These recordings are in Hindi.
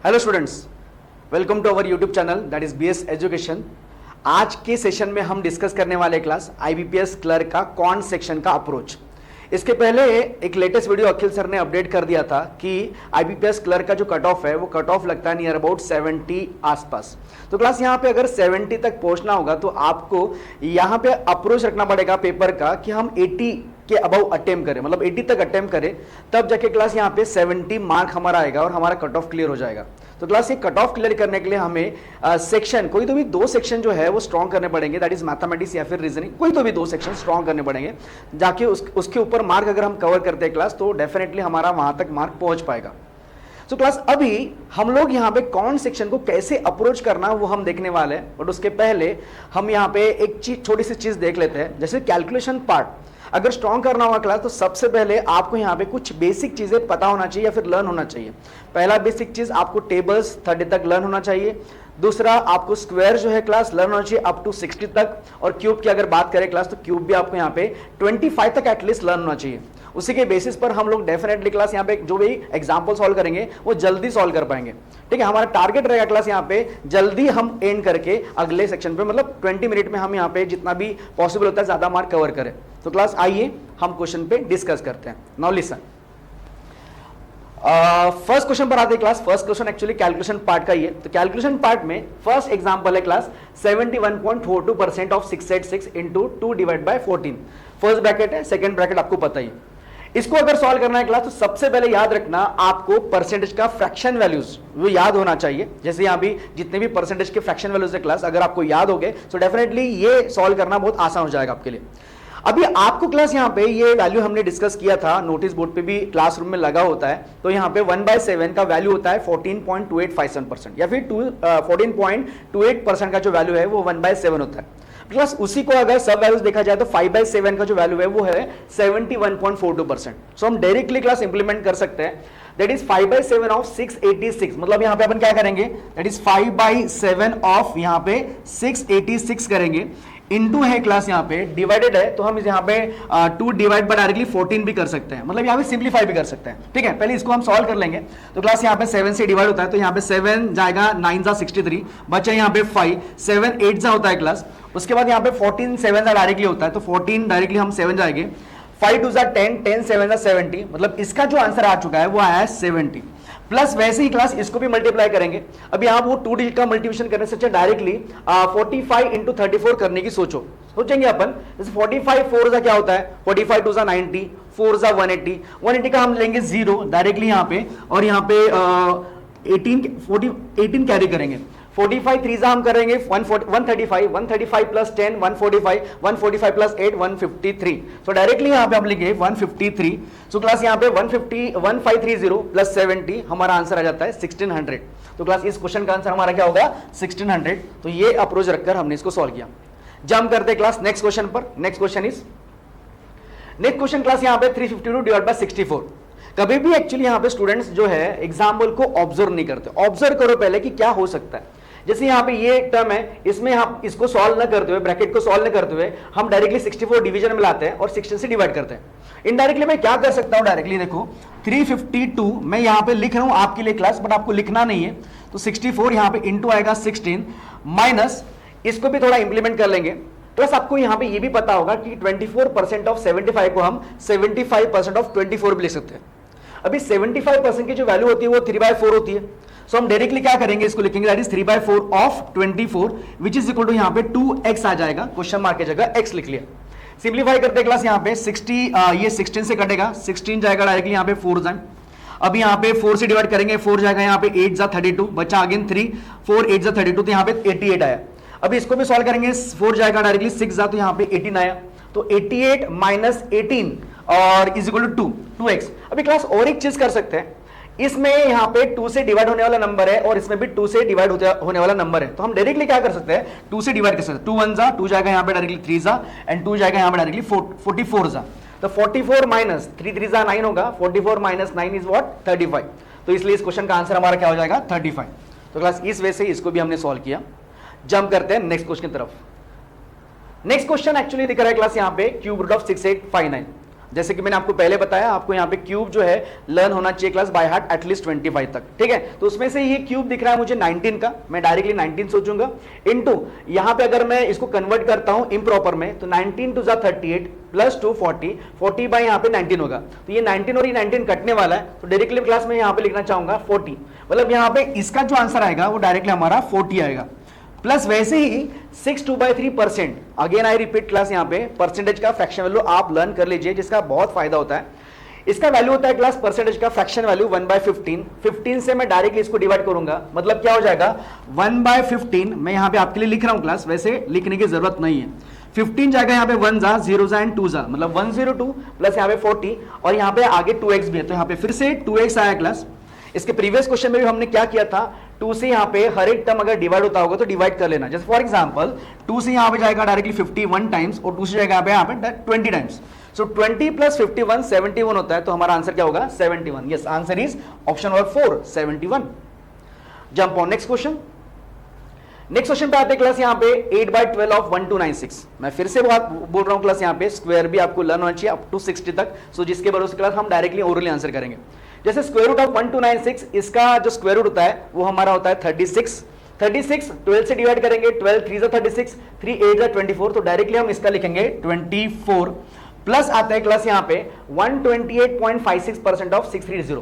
Hello students, welcome to our YouTube channel that is BS education. आज के सेशन में हम डिस्कस करने वाले क्लास आईबीपीएस क्लर्क का कॉन्ट सेक्शन का अप्रोच। इसके पहले एक लेटेस्ट वीडियो अखिल सर ने अपडेट कर दिया था कि आईबीपीएस क्लर्क का जो कट ऑफ है वो कट ऑफ लगता है नियर अबाउट 70 आसपास। तो क्लास यहाँ पे अगर 70 तक पहुंचना होगा तो आपको यहाँ पे अप्रोच रखना पड़ेगा पेपर का कि हम 80 के अबव अटेम्प्ट करें, मतलब 80 तक अटेम्प्ट करें, तब जाके क्लास यहाँ पे 70 मार्क हमारा आएगा और हमारा कट ऑफ क्लियर हो जाएगा। तो क्लास ये कट ऑफ क्लियर करने के लिए हमें सेक्शन कोई तो भी दो सेक्शन जो है वो स्ट्रॉन्ग करने पड़ेंगे, दैट इज मैथमेटिक्स या फिर रीजनिंग, कोई तो भी दो सेक्शन स्ट्रॉन्ग करने पड़ेंगे। जाके उसके ऊपर मार्क अगर हम कवर करते हैं क्लास तो डेफिनेटली हमारा वहां तक मार्क पहुंच पाएगा। तो क्लास अभी हम लोग यहाँ पे कौन सेक्शन को कैसे अप्रोच करना वो हम देखने वाले हैं, बट उसके पहले हम यहाँ पे एक चीज छोटी सी चीज देख लेते हैं। जैसे कैलकुलेशन पार्ट अगर स्ट्रॉन्ग करना होगा क्लास तो सबसे पहले आपको यहाँ पे कुछ बेसिक चीजें पता होना चाहिए या फिर लर्न होना चाहिए। पहला बेसिक चीज आपको टेबल्स 30 तक लर्न होना चाहिए। दूसरा आपको स्क्वायर जो है क्लास लर्न होना चाहिए अप टू 60 तक, और क्यूब की अगर बात करें क्लास तो क्यूब भी आपको यहाँ पे 25 तक एटलीस्ट लर्न होना चाहिए। उसी के बेसिस पर हम लोग डेफिनेटली क्लास यहाँ पे जो भी एग्जांपल सॉल्व करेंगे वो जल्दी सॉल्व कर पाएंगे। ठीक है, हमारा टारगेट रहेगा क्लास यहाँ पे जल्दी हम एंड करके अगले सेक्शन पे, मतलब 20 मिनट में हम यहाँ पे जितना भी पॉसिबल होता है ज्यादा मार्क कवर करें। तो क्लास आइए हम क्वेश्चन पे डिस्कस करते हैं। नाउ लिसन, फर्स्ट क्वेश्चन पर आते हैं class. First question actually calculation part का ही है। तो कैलकुलेशन पार्ट में फर्स्ट एग्जांपल है class 71.42% of 686 into 2 divide by 14। First bracket है, सेकंड ब्रैकेट आपको पता ही। इसको अगर सॉल्व करना है क्लास तो सबसे पहले याद रखना आपको परसेंटेज का फ्रैक्शन वैल्यूज वो याद होना चाहिए। जैसे यहाँ भी जितने भी परसेंटेज के फ्रैक्शन वैल्यूज है क्लास अगर आपको याद हो गए तो डेफिनेटली ये सॉल्व करना बहुत आसान हो जाएगा आपके लिए। अभी आपको क्लास यहाँ पे ये वैल्यू हमने डिस्कस किया था, नोटिस बोर्ड पे भी क्लासरूम में लगा होता है। तो यहाँ पे 1/7 का वैल्यू होता है 14.2857% या फिर 14.28% का जो वैल्यू है वो 1/7 होता है। प्लस उसी को अगर सब वैल्यूज देखा जाए तो 5/7 का जो वैल्यू है वो है 71.42%। सो हम डायरेक्टली क्लास इंप्लीमेंट कर सकते हैं, दैट इज 5/7 ऑफ 686। मतलब यहाँ पे अपन क्या करेंगे, दैट इज 5/7 ऑफ यहाँ पे 686 करेंगे, इनटू है क्लास यहाँ पे डिवाइडेड है तो हम यहाँ पे 2 डिवाइड बाय डायरेक्टली 14 भी कर सकते हैं, मतलब यहाँ पे सिंप्लीफाई भी कर सकते हैं। ठीक है, पहले इसको हम सॉल्व कर लेंगे। तो क्लास यहाँ पे 7 से डिवाइड होता है तो यहाँ पे 7 जाएगा, 9 जा 63, बचा यहाँ पे 5, 7 8 जा होता है क्लास। उसके बाद यहाँ पे 14 7 जा डायरेक्टली होता है तो 14 डायरेक्टली हम 7 जाएंगे, 5 2 जा 10, 10 7 जा 70, मतलब इसका जो आंसर आ चुका है वो आया है 70। प्लस वैसे ही क्लास इसको भी मल्टीप्लाई करेंगे। अभी आप वो 2 डिजिट का मल्टीप्लिकेशन करने से अच्छा डायरेक्टली 45 इंटू 34 करने की सोचेंगे अपन। जैसे 45 4 जा क्या होता है, 45 2 जा 90, 4 जा 180, 180 का हम लेंगे 0 डायरेक्टली यहाँ पे, और यहाँ पे 18 कैरी करेंगे। 45 3 जा हम करेंगे 135, 135 प्लस 10 145, 145 प्लस 8 153। तो डायरेक्टली यहाँ पे हम लिखेंगे 153। सो क्लास यहाँ पे 1530 प्लस 70 हमारा आंसर आ जाता है 1600। तो क्लास इस क्वेश्चन का आंसर हमारा क्या होगा 1600। तो ये अप्रोच रखकर हमने इसको सॉल्व किया। जंप करते हैं क्लास नेक्स्ट क्वेश्चन पर। नेक्स्ट क्वेश्चन क्लास यहाँ पे 352 डिवाइड बाय 64। कभी भी एक्चुअली यहाँ पे स्टूडेंट्स जो है एग्जाम्पल को ऑब्जर्व नहीं करते। ऑब्जर्व करो पहले कि क्या हो सकता है। जैसे यहाँ पे ये टर्म है, इसमें हम इसको सॉल्व न करते हुए, ब्रैकेट को सॉल्व न करते हुए हम डायरेक्टली 64 डिवीजन में लाते हैं और 16 से डिवाइड करते हैं। इनडायरेक्टली मैं क्या कर सकता हूँ, डायरेक्टली देखो 352 मैं यहाँ पे लिख रहा हूँ आपके लिए क्लास, बट आपको लिखना नहीं है। तो 64 यहाँ पे इंटू आएगा 16 माइनस, इसको भी थोड़ा इंप्लीमेंट कर लेंगे। प्लस आपको यहाँ पे ये भी पता होगा कि 24% ऑफ 75 को हम 75% ऑफ 24 भी लिख सकते हैं। अभी 75% की जो वैल्यू होती है वो 3/4 होती है। सो हम डायरेक्टली क्या करेंगे, इसको लिखेंगे that is 3/4 of 24 which is equal to यहाँ पे 2x आ जाएगा, क्वेश्चन मार्क की जगह x लिख लिया। सिंप्लीफाई करते हैं क्लास यहाँ पे 60, ये 16 से कटेगा, 16 जाएगा डायरेक्टली यहाँ पे 4 जाए। अब यहाँ पे 4 से डिवाइड करेंगे, 4 जाएगा यहाँ पे 8 जा 32, बचा अगेन 3, 4 8 जा 32 तो यहाँ पे 88 आया। अभी इसको भी सॉल्व करेंगे, 4 जाएगा डायरेक्टली 6 जा तो यहाँ पे 18 आया। तो 88 माइनस 18 और इज इक्वल टू 2x। अभी क्लास और एक चीज कर सकते हैं, इसमें यहाँ पे 2 से डिवाइड होने वाला नंबर है और इसमें भी 2 से डिवाइड होने वाला नंबर है। तो हम डायरेक्टली क्या कर सकते हैं, 2 से डिवाइड कर सकते हैं। 2 1 जा 2 जाएगा यहाँ पे डायरेक्टली 3 जा, एंड 2 जाएगा यहाँ पे डायरेक्टली 44 जा। तो 44 माइनस 3 3 जा 9 होगा, 44 माइनस 9 इज व्हाट 35। तो इसलिए इस क्वेश्चन का आंसर हमारा क्या हो जाएगा 35। तो क्लास इस वे से इसको भी हमने सॉल्व किया। जंप करते हैं नेक्स्ट क्वेश्चन की तरफ। नेक्स्ट क्वेश्चन एक्चुअली दिख रहा है क्लास यहाँ पे क्यूब रूट ऑफ 6859। जैसे कि मैंने आपको पहले बताया, आपको यहाँ पे क्यूब जो है लर्न होना चाहिए क्लास बाय हार्ट एटलीस्ट 25 तक, ठीक है। तो उसमें से ये क्यूब दिख रहा है मुझे 19 का, मैं डायरेक्टली 19 सोचूंगा, इनटू यहाँ पे अगर मैं इसको कन्वर्ट करता हूं इम्प्रॉपर में, तो 19 टू 38 प्लस 2 40 बाय यहाँ पे 19 होगा। तो ये 19 और ये 19 कटने वाला है, तो डायरेक्टली क्लास में यहाँ पे लिखना चाहूंगा 40, मतलब यहाँ पे इसका जो आंसर आएगा वो डायरेक्टली हमारा 40 आएगा। प्लस वैसे ही 6/2/3%, अगेन आई रिपीट क्लास, यहाँ पे परसेंटेज का फ्रैक्शन वैल्यू आप लर्न कर लीजिए, जिसका बहुत फायदा होता है। इसका वैल्यू होता है क्लास परसेंटेज का फ्रैक्शन वैल्यू 1/15, 15 से मैं डायरेक्टली इसको डिवाइड करूंगा, मतलब क्या हो जाएगा 1/15, मैं यहाँ पे आपके लिए लिख रहा हूं क्लास, वैसे लिखने की जरूरत नहीं है। 15 जाएगा यहाँ पे 1 जा 0 जा एंड 2 जा, मतलब 102 प्लस यहाँ पे 40 और यहाँ पे आगे 2x भी है, तो यहाँ पे फिर से 2x आया क्लास। इसके प्रीवियस क्वेश्चन में भी हमने क्या किया था, 2 से यहाँ पे हर एक टर्म अगर डिवाइड होता होगा तो डिवाइड कर लेना। जैसे फॉर एग्जांपल 2 से यहाँ पे जाएगा डायरेक्टली 51 टाइम्स और 2 से जाएगा यहाँ पे 20 टाइम्स, सो 20 प्लस 51 71 होता है, तो हमारा आंसर क्या होगा 71। Yes, answer is option number 4 71। Jump on next question. Next question पे आते हैं क्लास, यहाँ पे 8/12 ऑफ 1296। मैं फिर से बोल रहा हूँ क्लास, यहाँ पे स्क्वायर भी आपको लर्न होना चाहिए अप टू 60 तक, सो जिसके भरोसे क्लास हम डायरेक्टली ओरली आंसर करेंगे। जैसे स्क्वायर रूट ऑफ 1296, इसका जो स्क्वायर रूट होता है वो हमारा होता है 36। 36 12 से डिवाइड करेंगे, 12 3 जा 36, 3 8 जा 24, तो डायरेक्टली हम इसका लिखेंगे 24 प्लस आता है क्लास यहाँ पे 128.56% ऑफ 630।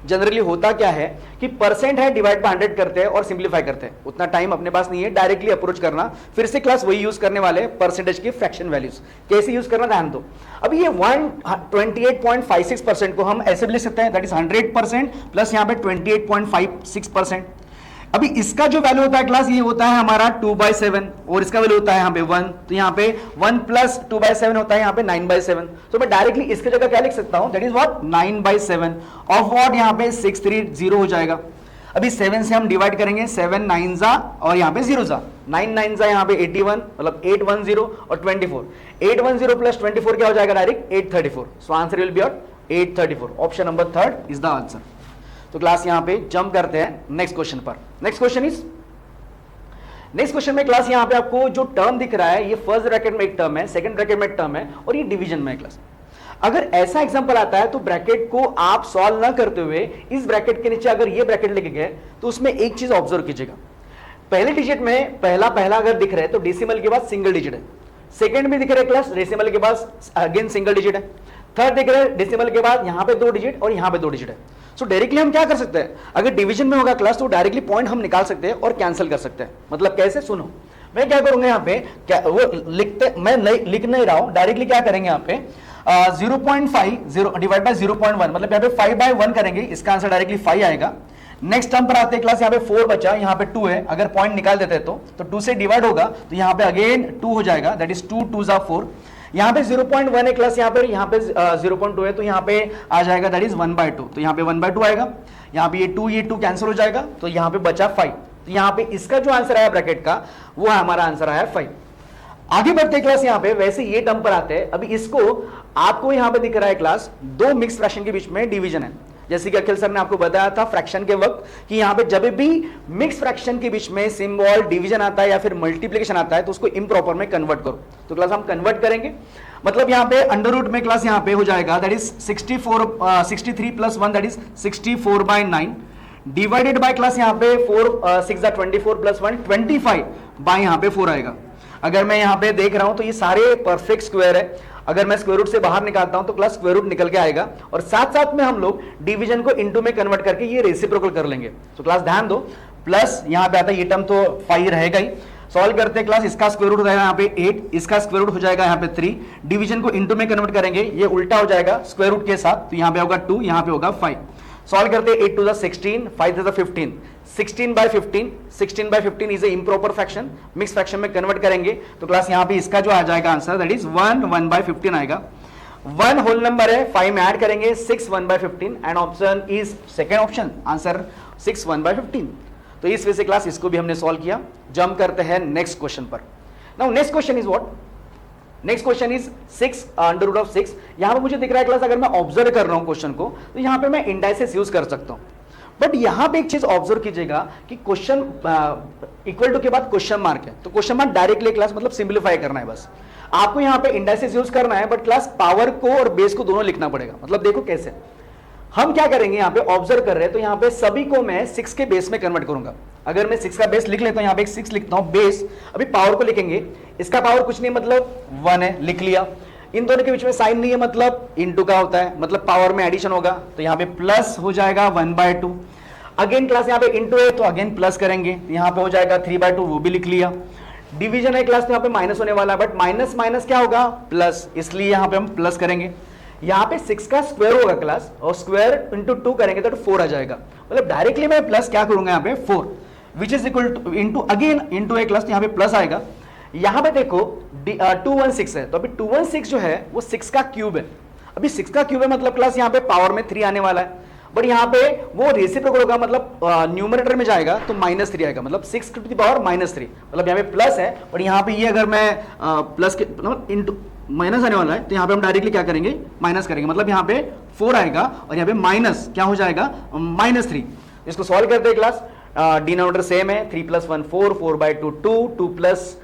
जनरली होता क्या है कि परसेंट है डिवाइड बाय 100 करते हैं और सिंप्लीफाई करते हैं, उतना टाइम अपने पास नहीं है डायरेक्टली अप्रोच करना। फिर से क्लास वही यूज करने वाले परसेंटेज की फ्रैक्शन वैल्यूज, कैसे यूज करना ध्यान दो। अभी ये 128.56% को हम ऐसे भी लिख सकते हैं, दैट इज 100% प्लस यहाँ पे 28.56%। अभी इसका जो वैल्यू होता है क्लास, ये होता है हमारा 2/7 और इसका वैल्यू होता है यहाँ पे 1, तो यहाँ पे 1 प्लस 2/7 होता है यहाँ पे 9/7। तो मैं डायरेक्टली इसके जगह क्या लिख सकता हूं, that is what 9/7 of what, यहाँ पे 630 हो जाएगा। अभी 7 से हम डिवाइड करेंगे, 7 9 जा और यहाँ पे 0 जा, 9 9 जा यहाँ पे 81, मतलब 810 और 24, 810 प्लस 24 क्या हो जाएगा direct 834। So answer will be 834, option number 3 is the answer. तो क्लास यहां पे जंप करते हैं नेक्स्ट क्वेश्चन पर। नेक्स्ट क्वेश्चन में क्लास यहां पे आपको जो टर्म दिख रहा है, ये फर्स्ट ब्रैकेट में एक टर्म है, सेकंड ब्रैकेट में एक टर्म है और ये डिवीजन में है क्लास। अगर ऐसा एग्जांपल आता है तो ब्रैकेट को आप सॉल्व ना करते हुए इस ब्रैकेट के नीचे अगर ये ब्रैकेट लेके गए, तो उसमें एक चीज ऑब्जर्व कीजिएगा, पहले डिजिट में पहला अगर दिख रहा है तो डेसिमल के बाद सिंगल डिजिट है, सेकंड में दिख रहा है क्लास डेसिमल के बाद अगेन सिंगल डिजिट है, थर्ड दिख रहा है डेसिमल के बाद यहां पे 2 डिजिट और यहां पे 2 डिजिट है। सो डायरेक्टली हम क्या कर सकते हैं, अगर डिवीजन में होगा क्लास तो डायरेक्टली पॉइंट हम निकाल सकते हैं और कैंसिल कर सकते हैं। मतलब कैसे, सुनो, मैं क्या करूंगा यहाँ पे, क्या वो लिखते, मैं लिख नहीं रहा हूं, डायरेक्टली क्या करेंगे यहाँ पे 0.5 डिवाइड बाय 0.1, मतलब यहाँ पे 5/1 करेंगे, इसका आंसर डायरेक्टली 5 आएगा। नेक्स्ट टर्म पर आते हैं क्लास, यहाँ पे 4 बचा, यहाँ पे 2 है, अगर पॉइंट निकाल देते हैं तो 2 से डिवाइड होगा तो यहाँ पे अगेन 2 हो जाएगा, दैट इज 2 2 जा 4। यहाँ पे 0.1 है क्लास, यहाँ पे 0.2 है, तो यहाँ पे आ जाएगा दैट इज 1/2, तो यहाँ पे 1/2 आएगा। यहाँ पे ये 2 कैंसिल हो जाएगा, तो यहाँ पे बचा 5, तो यहाँ पे इसका जो आंसर आया ब्रैकेट का वो हमारा आंसर आया 5। आगे बढ़ते क्लास, यहाँ पे वैसे ये टर्म पर आते हैं। अभी इसको आपको यहाँ पे दिख रहा है क्लास, 2 मिक्स फ्रैक्शन के बीच में डिवीजन है, जैसे कि अखिल सर ने आपको बताया था फ्रैक्शन के वक्त कि यहाँ पे जब भी मिक्स फ्रैक्शन के बीच में सिंबल डिवीजन आता है या फिर मल्टीप्लिकेशन आता है तो उसको इम्प्रॉपर में कन्वर्ट करो। तो क्लास हम कन्वर्ट करेंगे, मतलब यहाँ पे अंडर रूट में क्लास यहाँ पे हो जाएगा that is 63 plus 1 that is 64/9 divided by class यहाँ पे 4 6 जा 24 प्लस 1 25 बाय यहाँ पे 4 आएगा। अगर मैं यहाँ पे देख रहा हूं तो ये सारे परफेक्ट स्क्वायर है, अगर मैं स्क्वायर रूट से बाहर निकालता हूं तो क्लास स्क्वायर रूट निकल के आएगा और साथ साथ में हम लोग डिवीजन को इनटू में कन्वर्ट करके ये रेसिप्रोकल कर लेंगे। तो क्लास ध्यान दो, प्लस यहाँ पे आता है, ये टर्म तो 5 रहेगा ही। सॉल्व करते हैं क्लास, इसका स्क्वायर रूट हो जाएगा यहाँ पे 8, इसका स्क्वायर रूट हो जाएगा यहाँ पे 3, डिवीजन को इनटू में कन्वर्ट करेंगे, ये उल्टा हो जाएगा स्क्वायर रूट के साथ, तो यहाँ पे होगा 2, यहाँ पे होगा 5। सॉल्व करते हैं, 8 2 16, 5 3 15, 16/15 is a improper fraction, mix fraction में कन्वर्ट करेंगे तो क्लास यहाँ पे इसका जो आ जाएगा आंसर दैट इज 1/15 आएगा। 1 होल नंबर है, 5 में ऐड करेंगे 6 1/15 and option is second option, answer 6 1/15। तो इस वजह से क्लास इसको भी हमने सॉल्व किया। जंप करते हैं नेक्स्ट क्वेश्चन पर। Now next question is what, next question is 6 under root of 6। यहां पे मुझे दिख रहा है क्लास, अगर मैं ऑब्जर्व कर रहा हूं क्वेश्चन को तो यहां पे मैं इंडाइसेस यूज कर सकता हूं, बट यहां पे एक चीज ऑब्जर्व कीजिएगा कि क्वेश्चन इक्वल टू के बाद क्वेश्चन मार्क है, तो क्वेश्चन मार्क डायरेक्टली क्लास मतलब सिंप्लीफाई करना है बस। आपको यहाँ पे इंडाइसेस यूज करना है, बट क्लास पावर को और बेस को दोनों लिखना पड़ेगा। मतलब देखो कैसे हम क्या करेंगे, यहाँ पे ऑब्जर्व कर रहे हैं तो यहाँ पे सभी को मैं 6 के बेस में कन्वर्ट करूंगा। अगर मैं 6 का बेस लिख लेता हूँ, यहाँ पे 6 लिखता हूँ बेस, अभी पावर को लिखेंगे, इसका पावर कुछ नहीं मतलब 1 है, लिख लिया। इन दोनों के बीच में साइन नहीं है, मतलब इनटू का होता है, मतलब पावर में एडिशन होगा, तो यहाँ पे प्लस हो जाएगा 1/2। अगेन क्लास यहाँ पे इनटू है तो अगेन प्लस करेंगे, यहाँ पे हो जाएगा 3/2, वो भी लिख लिया। डिवीजन है क्लास, तो यहाँ पे माइनस होने वाला है, बट माइनस माइनस क्या होगा प्लस, इसलिए यहाँ पे हम प्लस करेंगे। यहाँ पे 6 का स्क्वायर होगा क्लास, और स्क्वायर इंटू 2 करेंगे तो 4 आ जाएगा। मतलब डायरेक्टली मैं प्लस क्या करूंगा यहाँ पे 4 विच is equal two into again into A class, यहाँ पे प्लस आएगा। यहाँ पे देखो 216 है, तो अभी 216 जो है वो 6 का क्यूब है। अभी 6 का क्यूब है मतलब क्लास यहाँ पे पावर में 3 आने वाला है, बट यहाँ पे वो रेसिप्रोकल होगा, मतलब न्यूमरेटर में जाएगा तो -3 आएगा, मतलब 6 टू द पावर -3। मतलब यहाँ पे प्लस है, बट यहाँ पे ये अगर मैं प्लस के मतलब इंटू माइनस आने वाला है तो यहाँ पे हम डायरेक्टली क्या करेंगे माइनस करेंगे, मतलब यहाँ पे 4 आएगा और यहाँ पे माइनस क्या हो जाएगा -3। इसको सॉल्व करते हैं क्लास, डिनोमिनेटर सेम है, 3 + 1 4, 4/2 2, 2 प्लस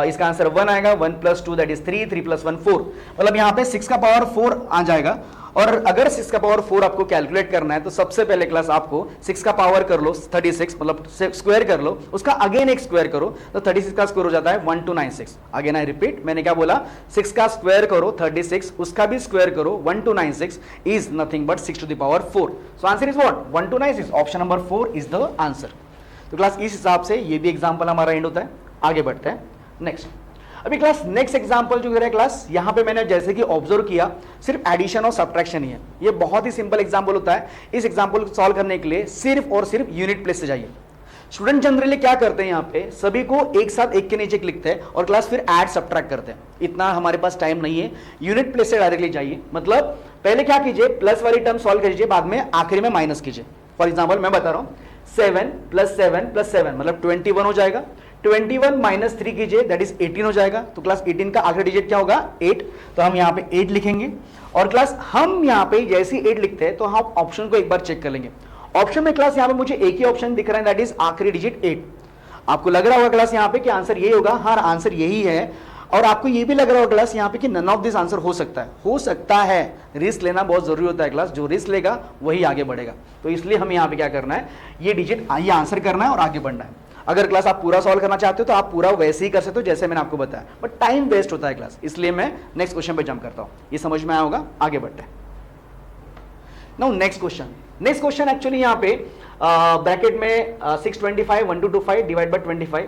इसका आंसर 1 आएगा, 1 + 2 दैट इज 3, 3 + 1 4। मतलब यहाँ पे 6 का पावर 4 आ जाएगा। और अगर 6 का पावर 4 आपको कैलकुलेट करना है तो सबसे पहले क्लास आपको 6 का पावर कर लो 36, मतलब स्क्वायर कर लो, उसका अगेन एक स्क्वायर करो तो 36 का स्क्वायर हो जाता है 1296। अगेन आई रिपीट, मैंने क्या बोला, 6 का स्क्वायर करो 36, उसका भी स्क्वायर करो 1296 is nothing but 6 to the power 4। So answer is what 1296। Option number 4 is the answer. तो क्लास इस हिसाब से ये भी एग्जाम्पल हमारा एंड होता है। आगे बढ़ते हैं नेक्स्ट। अभी क्लास नेक्स्ट एग्जांपल जो है क्लास, यहां पे मैंने जैसे कि ऑब्जर्व किया सिर्फ एडिशन और सब्ट्रैक्शन ही है। ये बहुत ही सिंपल एग्जांपल होता है। इस एग्जांपल को सॉल्व करने के लिए सिर्फ और सिर्फ यूनिट प्लेस से जाइए। स्टूडेंट जनरली क्या करते हैं, यहाँ पे सभी को एक साथ एक के नीचे एक लिखते हैं और क्लास फिर ऐड सब्ट्रैक्ट करते हैं। इतना हमारे पास टाइम नहीं है, यूनिट प्लेस से डायरेक्टली जाइए। मतलब पहले क्या कीजिए, प्लस वाली टर्म सॉल्व कीजिए, बाद में आखिरी में माइनस कीजिए। फॉर एग्जाम्पल मैं बता रहा हूं 7 + 7 + 7 मतलब 21 हो जाएगा। 21 - 3 कीजिए दैट इज 18 हो जाएगा। तो क्लास 18 का आखिरी डिजिट क्या होगा 8, तो हम यहाँ पे 8 लिखेंगे। और क्लास हम यहाँ पे जैसे 8 लिखते हैं तो हम ऑप्शन को एक बार चेक कर लेंगे। ऑप्शन में क्लास यहाँ पे मुझे एक ही ऑप्शन दिख रहा है दैट इज आखिरी डिजिट 8। आपको लग रहा होगा क्लास यहाँ पे कि आंसर ये होगा, हाँ आंसर यही है। और आपको ये भी लग रहा होगा क्लास यहाँ पे कि नन ऑफ दिस आंसर हो सकता है। रिस्क लेना बहुत जरूरी होता है क्लास, जो रिस्क लेगा वही आगे बढ़ेगा। तो इसलिए हमें यहाँ पे क्या करना है, ये डिजिट ये आंसर करना है और आगे बढ़ना है। अगर क्लास आप पूरा सॉल्व करना चाहते हो तो आप पूरा वैसे ही कर सकते हो जैसे मैंने आपको बताया, बट टाइम वेस्ट होता है क्लास, इसलिए मैं नेक्स्ट क्वेश्चन पे जंप करता हूं। ये समझ में आया होगा, आगे बढ़ते हैं। नाउ नेक्स्ट क्वेश्चन एक्चुअली यहाँ पे ब्रैकेट में 625 1225 divide by 25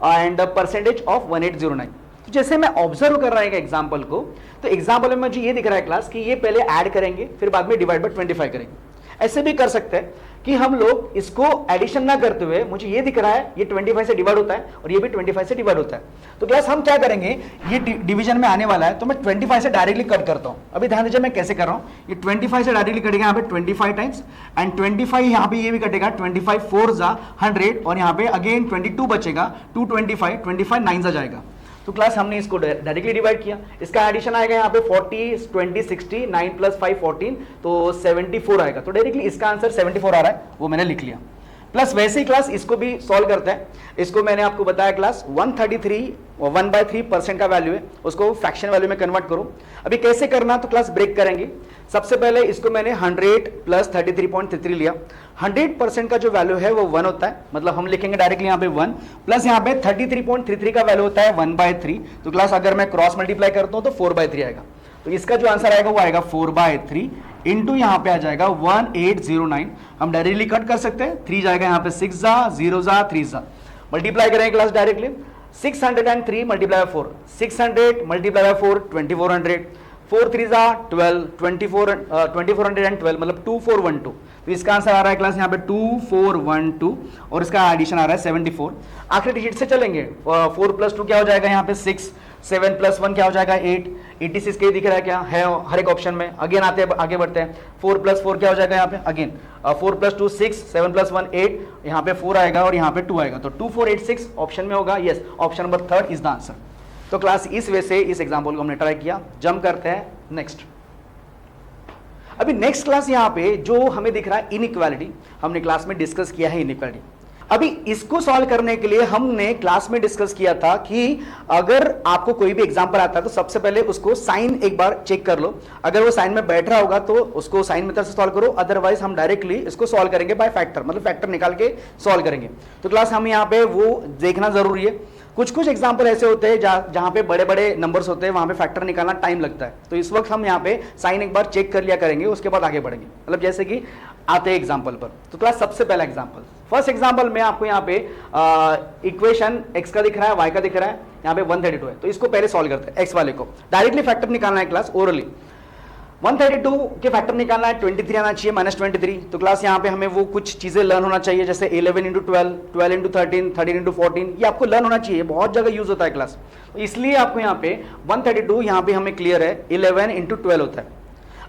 and percentage of 1809। तो जैसे मैं ऑब्जर्व कर रहा है एग्जाम्पल को, तो एग्जाम्पल में मुझे ये दिख रहा है क्लास कि ये पहले ऐड करेंगे फिर बाद में डिवाइड बाय 25 करेंगे। ऐसे भी कर सकते हैं कि हम लोग इसको एडिशन ना करते हुए, मुझे ये दिख रहा है ये 25 से डिवाइड होता है और ये भी 25 से डिवाइड होता है। तो क्लास हम क्या करेंगे, ये डिवीजन में आने वाला है तो मैं 25 से डायरेक्टली कट करता हूं। अभी ध्यान दीजिए मैं कैसे कर रहा हूं, ये 25 से डायरेक्टली कटेगा यहाँ पे 25 टाइम्स एंड 25 यहाँ पे ये भी कटेगा 25 4 जा 100 और यहाँ पे अगेन 22 बचेगा 225 25 9 जा जाएगा। तो क्लास हमने इसको डायरेक्टली डिवाइड किया, इसका एडिशन आएगा यहाँ पे 40 20 60 9 + 5 14 तो 74 आएगा। तो डायरेक्टली इसका आंसर 74 आ रहा है, वो मैंने लिख लिया। प्लस वैसे ही क्लास इसको भी सॉल्व करते हैं। इसको मैंने आपको बताया क्लास 133 1/3% का वैल्यू है, उसको फ्रैक्शन वैल्यू में कन्वर्ट करो। अभी कैसे करना, तो क्लास ब्रेक करेंगे। सबसे पहले इसको मैंने 100 + 33.33 लिया। 100% का जो वैल्यू है वो 1 होता है, मतलब हम लिखेंगे डायरेक्टली यहाँ पे 1 प्लस यहाँ पे 33.33 का वैल्यू होता है 1/3। तो क्लास अगर मैं क्रॉस मल्टीप्लाई करता हूँ तो 4/3 आएगा। तो इसका जो आंसर आएगा वो आएगा 4/3 इंटू यहाँ पे आ जाएगा 1809। हम डायरेक्टली कट कर सकते हैं, 3 जाएगा यहाँ पे 6 जा 0 जा 3 जा। मल्टीप्लाई करेंगे क्लास डायरेक्टली 603 × 4 600 × 4 2400 4 3 जा 12 2412 मतलब 2412। तो इसका आंसर आ रहा है क्लास यहाँ पे 2412 और इसका एडिशन आ रहा है 74। आखिरी डिजिट से चलेंगे, 4 + 2 क्या हो जाएगा यहाँ पे 6 7 + 1 क्या हो जाएगा 8 86 के दिख रहा है क्या है हर एक ऑप्शन में। अगेन आगे बढ़ते हैं, 4 + 4 क्या हो जाएगा यहाँ पे अगेन 4 + 2 6 7 + 1 8 यहाँ पे 4 आएगा और यहाँ पे 2 आएगा। तो 2486 ऑप्शन में होगा। Yes, option number 3 is the answer. तो क्लास इस वे से इस एग्जाम्पल को हमने ट्राई किया। जंप करते हैं नेक्स्ट। अभी नेक्स्ट क्लास यहाँ पे जो हमें दिख रहा है इनइक्वालिटी, हमने क्लास में डिस्कस किया है इनइक्वालिटी। अभी इसको सॉल्व करने के लिए हमने क्लास में डिस्कस किया था कि अगर आपको कोई भी एग्जांपल आता है तो सबसे पहले उसको साइन एक बार चेक कर लो, अगर वो साइन में बैठ रहा होगा तो उसको साइन मेथड से सॉल्व करो, अदरवाइज हम डायरेक्टली इसको सॉल्व करेंगे बाय फैक्टर, मतलब फैक्टर निकाल के सॉल्व करेंगे। तो क्लास हम यहाँ पे वो देखना जरूरी है। कुछ कुछ एग्जाम्पल ऐसे होते हैं जहां पे बड़े बड़े नंबर्स होते हैं, वहां पे फैक्टर निकालना टाइम लगता है, तो इस वक्त हम यहाँ पे साइन एक बार चेक कर लिया करेंगे, उसके बाद आगे बढ़ेंगे, मतलब जैसे कि आते हैं एग्जाम्पल पर। तो क्लास सबसे पहला एग्जाम्पल, फर्स्ट एग्जाम्पल में आपको यहाँ पे इक्वेशन x का दिख रहा है, y का दिख रहा है, यहाँ पे 132 है, तो इसको पहले सॉल्व करते हैं। x वाले को डायरेक्टली फैक्टर निकालना है क्लास ओरली। 132 के फैक्टर निकालना है, 23 आना चाहिए -23। तो क्लास यहाँ पे हमें वो कुछ चीजें लर्न होना चाहिए, जैसे 11 × 12, 12 × 13, 13 × 14, ये आपको लर्न होना चाहिए, बहुत जगह यूज होता है क्लास, तो इसलिए आपको यहाँ पे 132 यहाँ पे हमें क्लियर है 11 × 12 होता है।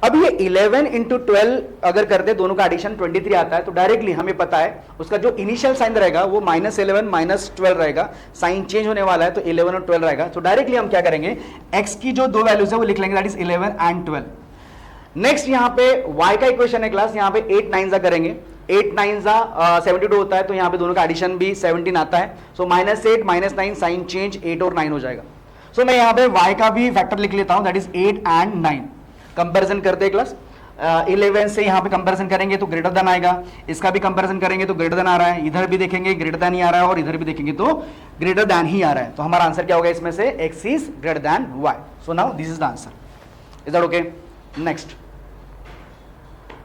अब ये 11 × 12 अगर करते दोनों का एडिशन 23 आता है, तो डायरेक्टली हमें पता है उसका जो इनिशियल साइन रहेगा वो -11 -12 रहेगा, साइन चेंज होने वाला है तो 11 और 12 रहेगा। तो डायरेक्टली हम क्या करेंगे, x की जो दो वैल्यूज है वो लिख लेंगे, दैट इज 11 एंड 12। नेक्स्ट यहाँ पे y का इक्वेशन है क्लास, यहाँ पे 8 9 करेंगे, 8 9 72 होता है, तो यहाँ पे दोनों का एडिशन भी 17 आता है, सो -8 -9 साइन चेंज 8 और 9 हो जाएगा। सो मैं यहाँ पे y का भी फैक्टर लिख लेता हूँ, दैट इज 8 एंड 9। कंपैरिजन करते हैं क्लास, 11 से यहाँ पे कंपैरिजन करेंगे तो ग्रेटर देन आएगा, इसका भी कंपैरिजन करेंगे तो ग्रेटर देन आ रहा है, इधर भी देखेंगे ग्रेटर देन ही आ रहा है, और इधर भी देखेंगे तो ग्रेटर देन ही आ रहा है, तो हमारा आंसर क्या होगा इसमें से, x is greater than y। So now this is the answer, is that okay.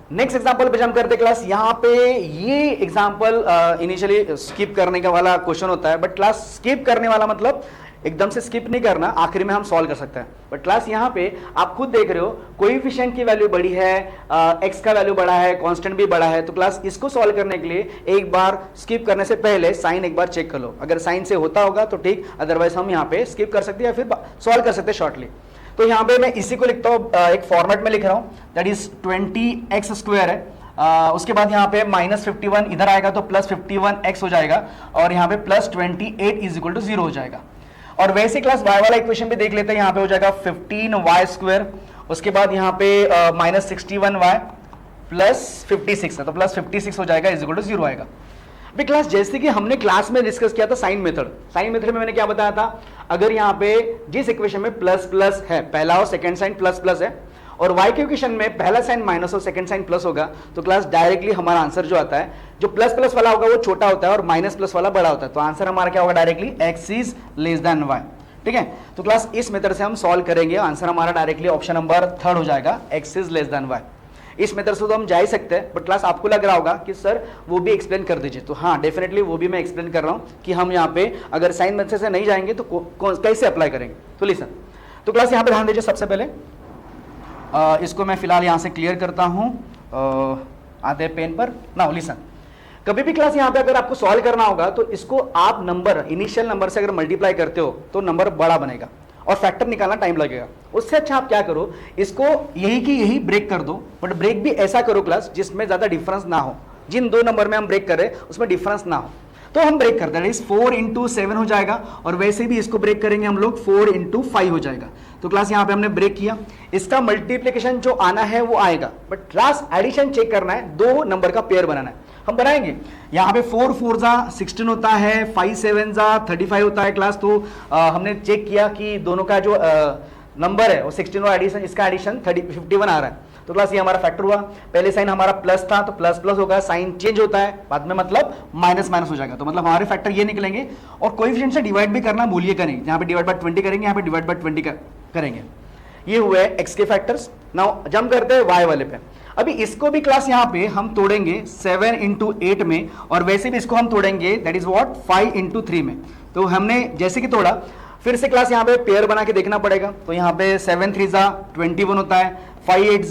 Next example पे जंप करते क्लास, यहाँ पे ये एग्जांपल इनिशियली स्किप करने का वाला क्वेश्चन होता है, बट क्लास स्किप करने वाला मतलब एकदम से स्किप नहीं करना, आखिरी में हम सॉल्व कर सकते हैं, बट क्लास यहाँ पे आप खुद देख रहे हो कोएफिशिएंट की वैल्यू बड़ी है, x का वैल्यू बड़ा है, कांस्टेंट भी बड़ा है, तो क्लास इसको सॉल्व करने के लिए एक बार स्किप करने से पहले साइन एक बार चेक कर लो, अगर साइन से होता होगा तो ठीक, अदरवाइज हम यहाँ पे स्किप कर सकते हैं या फिर सॉल्व कर सकते हैं शॉर्टली। तो यहाँ पे मैं इसी को लिखता हूँ, एक फॉर्मेट में लिख रहा हूँ, दैट इज 20x² है, उसके बाद यहाँ पे -51 इधर आएगा तो +51x हो जाएगा, और यहाँ पे +28 इज इक्वल टू 0 हो जाएगा। और वैसे क्लास y वाला इक्वेशन भी देख लेते हैं, यहाँ पे हो जाएगा 15y², उसके बाद यहाँ पे -61y +56 है, तो +56 हो जाएगा इज इक्वल टू 0 आएगा। अभी क्लास जैसे कि हमने क्लास में डिस्कस किया था साइन मेथड में मैंने क्या बताया था, अगर यहाँ पे जिस इक्वेशन में प्लस प्लस है, पहला और सेकंड साइन प्लस प्लस है, और y के इक्वेशन में पहला साइन माइनस और सेकंड साइन प्लस होगा, तो क्लास डायरेक्टली हमारा आंसर जो आता है, जो प्लस प्लस वाला होगा वो छोटा होता है और माइनस प्लस वाला बड़ा होता है, तो आंसर हमारा क्या होगा, directly x is less than y। ठीक है, तो क्लास इस मेथड से हम सॉल्व करेंगे, आंसर हमारा डायरेक्टली ऑप्शन नंबर 3 हो जाएगा, x is less than y। इस मेथड से तो हम जा ही सकते हैं, बट क्लास आपको लग रहा होगा कि सर वो भी एक्सप्लेन कर दीजिए, तो हाँ डेफिनेटली वो भी मैं एक्सप्लेन कर रहा हूँ कि हम यहाँ पे अगर साइन मेथड से नहीं जाएंगे तो कैसे अप्लाई करेंगे। तो लिसन, तो क्लास यहाँ पे ध्यान दीजिए, सबसे पहले इसको मैं फिलहाल यहाँ से क्लियर करता हूँ आधे पेन पर। नाउ लिसन, कभी भी क्लास यहाँ पे अगर आपको सॉल्व करना होगा तो इसको आप नंबर, इनिशियल नंबर से अगर मल्टीप्लाई करते हो तो नंबर बड़ा बनेगा और फैक्टर निकालना टाइम लगेगा। उससे अच्छा आप क्या करो, इसको यही की यही ब्रेक कर दो, बट ब्रेक भी ऐसा करो क्लास जिसमें ज्यादा डिफरेंस ना हो, जिन दो नंबर में हम ब्रेक कर रहे हैं उसमें डिफरेंस ना हो, तो हम ब्रेक करते हैं, 4 × 7 हो जाएगा, और वैसे भी इसको ब्रेक करेंगे हम लोग 4 × 5 हो जाएगा। तो क्लास यहाँ पे हमने ब्रेक किया, इसका मल्टीप्लिकेशन जो आना है वो आएगा, बट क्लास एडिशन चेक करना है, दो नंबर का पेयर बनाना है, हम बनाएंगे। यहाँ पे 4 4 16 होता है, 5 7 35 होता है क्लास, तो हमने चेक किया कि दोनों का जो नंबर है वो 16 और एडिशन, इसका एडिशन 51 आ रहा है, तो क्लास ये हमारा फैक्टर हुआ। पहले साइन हमारा प्लस था तो प्लस प्लस होगा, साइन चेंज होता है बाद में, मतलब माइनस माइनस हो जाएगा, तो मतलब हमारे फैक्टर ये निकलेंगे। और कोएफिशिएंट से डिवाइड भी करना भूलिएगा नहीं, यहाँ पे डिवाइड बाय 20 करेंगे, यहाँ पे डिवाइड बाय 20 करेंगे। ये हुए x के फैक्टर्स। नाउ जंप करते हैं y वाले पे। अभी इसको भी क्लास यहाँ पे हम तोड़ेंगे 7 × 8 में, और वैसे भी इसको हम तोड़ेंगे दैट इज व्हाट 5 × 3 में। तो हमने जैसे कि तोड़ा, फिर से क्लास यहाँ पे पेयर बना के देखना पड़ेगा, तो यहाँ पे 7 3 21 होता है, 5 8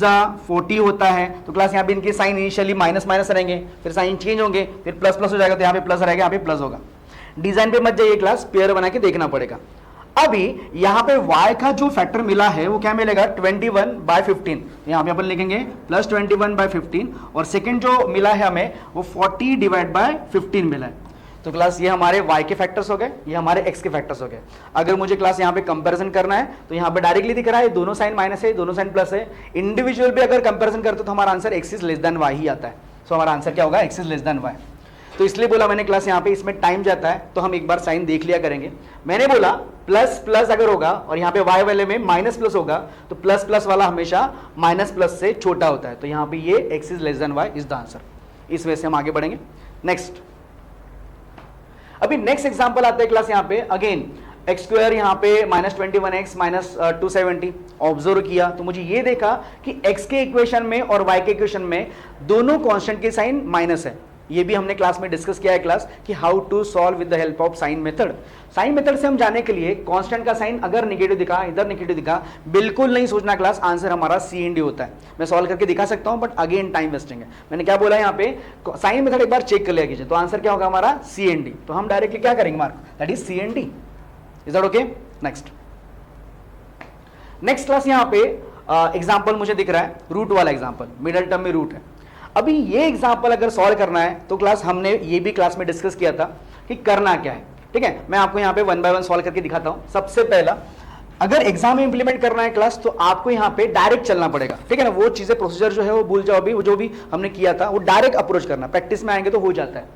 40 होता है, तो क्लास यहाँ पे इनके साइन इनिशियली माइनस माइनस रहेंगे, फिर साइन चेंज होंगे, फिर प्लस प्लस हो जाएगा, तो यहाँ पे प्लस रहेगा, यहाँ पे प्लस होगा। डिजाइन पे मत जाइए क्लास, पेयर बना के देखना पड़ेगा। अभी यहाँ पे y का जो फैक्टर मिला है वो क्या मिलेगा 21/15, यहाँ पे अपन लिखेंगे +21/15, और सेकंड जो मिला है हमें वो 40/15 मिला है। तो क्लास ये हमारे y के फैक्टर्स हो गए, ये हमारे x के फैक्टर्स हो गए। अगर मुझे क्लास यहाँ पे कंपैरिजन करना है तो यहाँ पे डायरेक्टली दिख रहा है दोनों साइन माइनस है, दोनों साइन प्लस है। इंडिविजुअल भी अगर कंपैरिजन करते तो हमारा answer x is less than y ही आता है। सो हमारा आंसर क्या होगा, x is less than y। तो इसलिए बोला मैंने क्लास यहाँ पे इसमें टाइम जाता है तो हम एक बार साइन देख लिया करेंगे। मैंने बोला प्लस प्लस अगर होगा और यहाँ पे y वाले में माइनस प्लस होगा तो प्लस प्लस वाला हमेशा माइनस प्लस से छोटा होता है, तो यहाँ पे ये x is less than y is the answer. इस वजह से हम आगे बढ़ेंगे। नेक्स्ट, अभी नेक्स्ट एग्जांपल आता है क्लास यहाँ पे अगेन एक्स स्क्वायर यहाँ पे -21x -270 ऑब्जर्व किया तो मुझे ये देखा कि x के इक्वेशन में और y के इक्वेशन में दोनों कांस्टेंट के साइन माइनस है। ये भी हमने क्लास में डिस्कस किया है क्लास कि how to solve with the help of sign method. Sign method से हम जाने के लिए कांस्टेंट का साइन अगर नेगेटिव दिखा, इधर नेगेटिव दिखा, बिल्कुल नहीं सोचना क्लास, आंसर हमारा CND होता है। मैं सॉल्व करके दिखा सकता हूं बट अगेन टाइम वेस्टिंग है। मैंने क्या बोला यहाँ पे, साइन मेथड एक बार चेक कर लिया कीजिए तो आंसर क्या होगा हमारा CND। तो हम डायरेक्टली क्या करेंगे mark, that is CND। Is that okay? Next class यहाँ पे एग्जाम्पल मुझे दिख रहा है रूट वाला एग्जाम्पल, मिडल टर्म में रूट है। अभी ये एग्जाम्पल अगर सॉल्व करना है तो क्लास हमने ये भी क्लास में डिस्कस किया था कि करना क्या है। ठीक है, मैं आपको यहाँ पे 1 बाय 1 सॉल्व करके दिखाता हूँ। सबसे पहला, अगर एग्जाम में इंप्लीमेंट करना है क्लास तो आपको यहाँ पे डायरेक्ट चलना पड़ेगा। ठीक है ना, वो चीजें प्रोसीजर जो है वो भूल जाओ, अभी वो जो भी हमने किया था वो डायरेक्ट अप्रोच करना, प्रैक्टिस में आएंगे तो हो जाता है।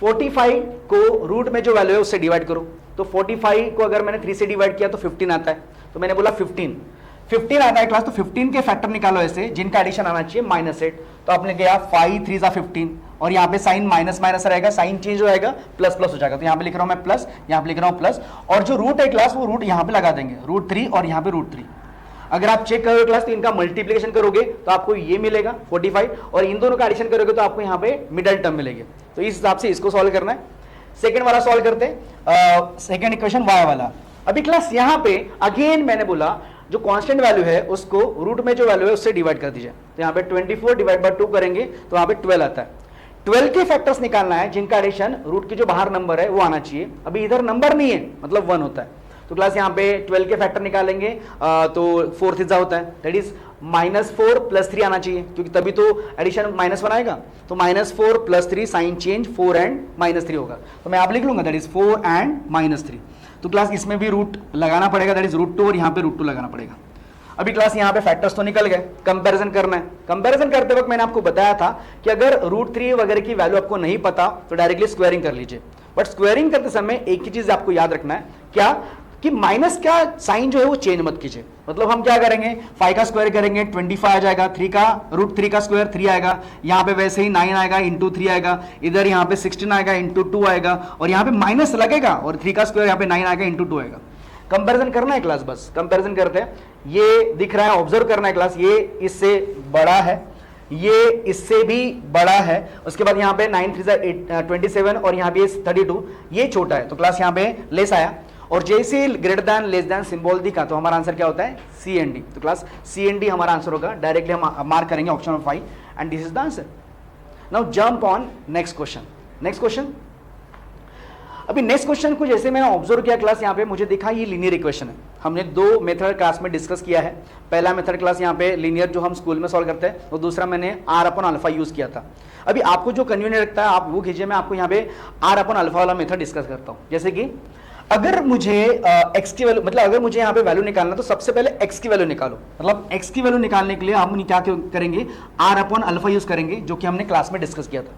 45 को रूट में जो वैल्यू है उससे डिवाइड करो, तो 45 को अगर मैंने 3 से डिवाइड किया तो 15 आता है, तो मैंने बोला 15 आता है क्लास, तो 15 के फैक्टर निकालो ऐसे जिनका एडिशन आना चाहिए -8, तो आपने किया 5 3 = 15 और यहाँ पे साइन माइनस माइनस रहेगा, साइन चेंज हो जाएगा, प्लस प्लस हो जाएगा, तो यहाँ पे लिख रहा हूं मैं प्लस, यहाँ पे लिख रहा हूं प्लस, और जो रूट है क्लास वो रूट यहाँ पे लगा देंगे, √3 और यहाँ पे √3। अगर आप चेक करोगे क्लास तो इनका मल्टीप्लिकेशन करोगे तो आपको ये मिलेगा 45 और इन दोनों का एडिशन करोगे तो आपको यहाँ पे मिडल टर्म मिलेगी। तो इस हिसाब से इसको सॉल्व करना है। सेकंड वाला सॉल्व करते हैं, सेकंड इक्वेशन y वाला। अभी क्लास यहाँ पे अगेन मैंने बोला जो कांस्टेंट वैल्यू है उसको रूट में जो वैल्यू है उससे डिवाइड कर दीजिए, तो यहाँ पे 24 डिवाइड बाय 2 करेंगे तो यहाँ पे 12 आता है। 12 के फैक्टर्स निकालना है जिनका एडिशन रूट की जो बाहर नंबर है वो आना चाहिए। अभी इधर नंबर नहीं है मतलब 1 होता है, तो क्लास यहाँ पे 12 के फैक्टर निकालेंगे तो 4 3 होता है, दैट इज -4 + 3 आना चाहिए क्योंकि तभी तो एडिशन -1 आएगा, तो -4 + 3 साइन चेंज 4 एंड -3 होगा, तो मैं आप लिख लूंगा दैट इज 4 एंड -3। तो क्लास इसमें भी रूट लगाना पड़ेगा, दैट इज √2 और यहाँ पे √2 लगाना पड़ेगा। अभी क्लास यहाँ पे फैक्टर्स तो निकल गए, कंपैरिजन करना है। कंपैरिजन करते वक्त मैंने आपको बताया था कि अगर √3 वगैरह की वैल्यू आपको नहीं पता तो डायरेक्टली स्क्वायरिंग कर लीजिए, बट स्क्वायरिंग करते समय एक ही चीज आपको याद रखना है, क्या कि माइनस का साइन जो है वो चेंज मत कीजिए। मतलब हम क्या करेंगे, 5 का स्क्वायर करेंगे 25 आ जाएगा, 3 का √3 का स्क्वायर 3 आएगा, यहाँ पे वैसे ही 9 आएगा × 3 आएगा, इधर यहाँ पे 16 आएगा × 2 आएगा, और यहाँ पे माइनस लगेगा और 3 का स्क्वायर यहाँ पे 9 आएगा × 2 आएगा। कंपैरिजन करना है क्लास, बस कंपैरिजन करते हैं। ये दिख रहा है, ऑब्जर्व करना है क्लास, ये इससे बड़ा है, ये इससे भी बड़ा है, उसके बाद यहाँ पे 9 3 = 27 और यहाँ पे 32, ये छोटा है, तो क्लास यहाँ पे लेस आया, और जैसे greater than less than symbol दिखा तो हमारा आंसर क्या होता है CND। तो क्लास CND हमारा आंसर होगा, डायरेक्टली हम मार्क करेंगे option number 5 and this is the answer. Now jump on next question. Next question, अभी नेक्स्ट क्वेश्चन को जैसे मैंने ऑब्जर्व किया क्लास, यहाँ पे मुझे दिखा ये लीनियर इक्वेशन है। हमने 2 मेथड क्लास में डिस्कस किया है। पहला मेथड क्लास यहाँ पे लीनियर जो हम स्कूल में सॉल्व करते हैं, और दूसरा मैंने R/α यूज किया था। अभी आपको जो कन्वीनियंट लगता है आप वो कीजिए, मैं आपको यहाँ पे R/α वाला मेथड डिस्कस करता हूँ। जैसे कि अगर मुझे x की वैल्यू, मतलब अगर मुझे यहाँ पे वैल्यू निकालना तो सबसे पहले x की वैल्यू निकालो। मतलब x की वैल्यू निकालने के लिए हम क्या करेंगे, R/α यूज करेंगे, जो कि हमने क्लास में डिस्कस किया था।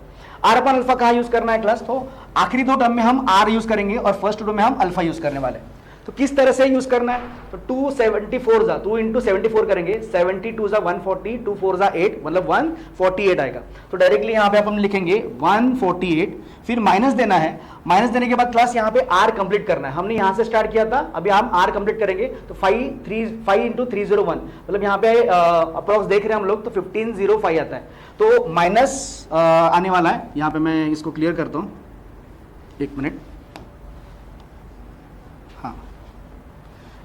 R/α कहाँ यूज करना है क्लास, तो आखिरी 2 टर्म में हम R यूज करेंगे और फर्स्ट 2 में हम अल्फा यूज करने वाले हैं। तो किस तरह से यूज करना है, तो 2 × 74 करेंगे, 72 = 140, 2 4 = 8, मतलब 148 आएगा। तो डायरेक्टली यहाँ पे हम लिखेंगे 148, फिर माइनस देना है, माइनस देने के बाद क्लास यहाँ पे R कंप्लीट करना है। हमने यहाँ से स्टार्ट किया था, अभी हम R कंप्लीट करेंगे, तो 5 × 301, मतलब यहाँ पे अप्रॉक्स देख रहे हैं हम लोग, तो 1505 आता है, तो माइनस आने वाला है। यहाँ पे मैं इसको क्लियर करता हूँ, 1 मिनट। हाँ,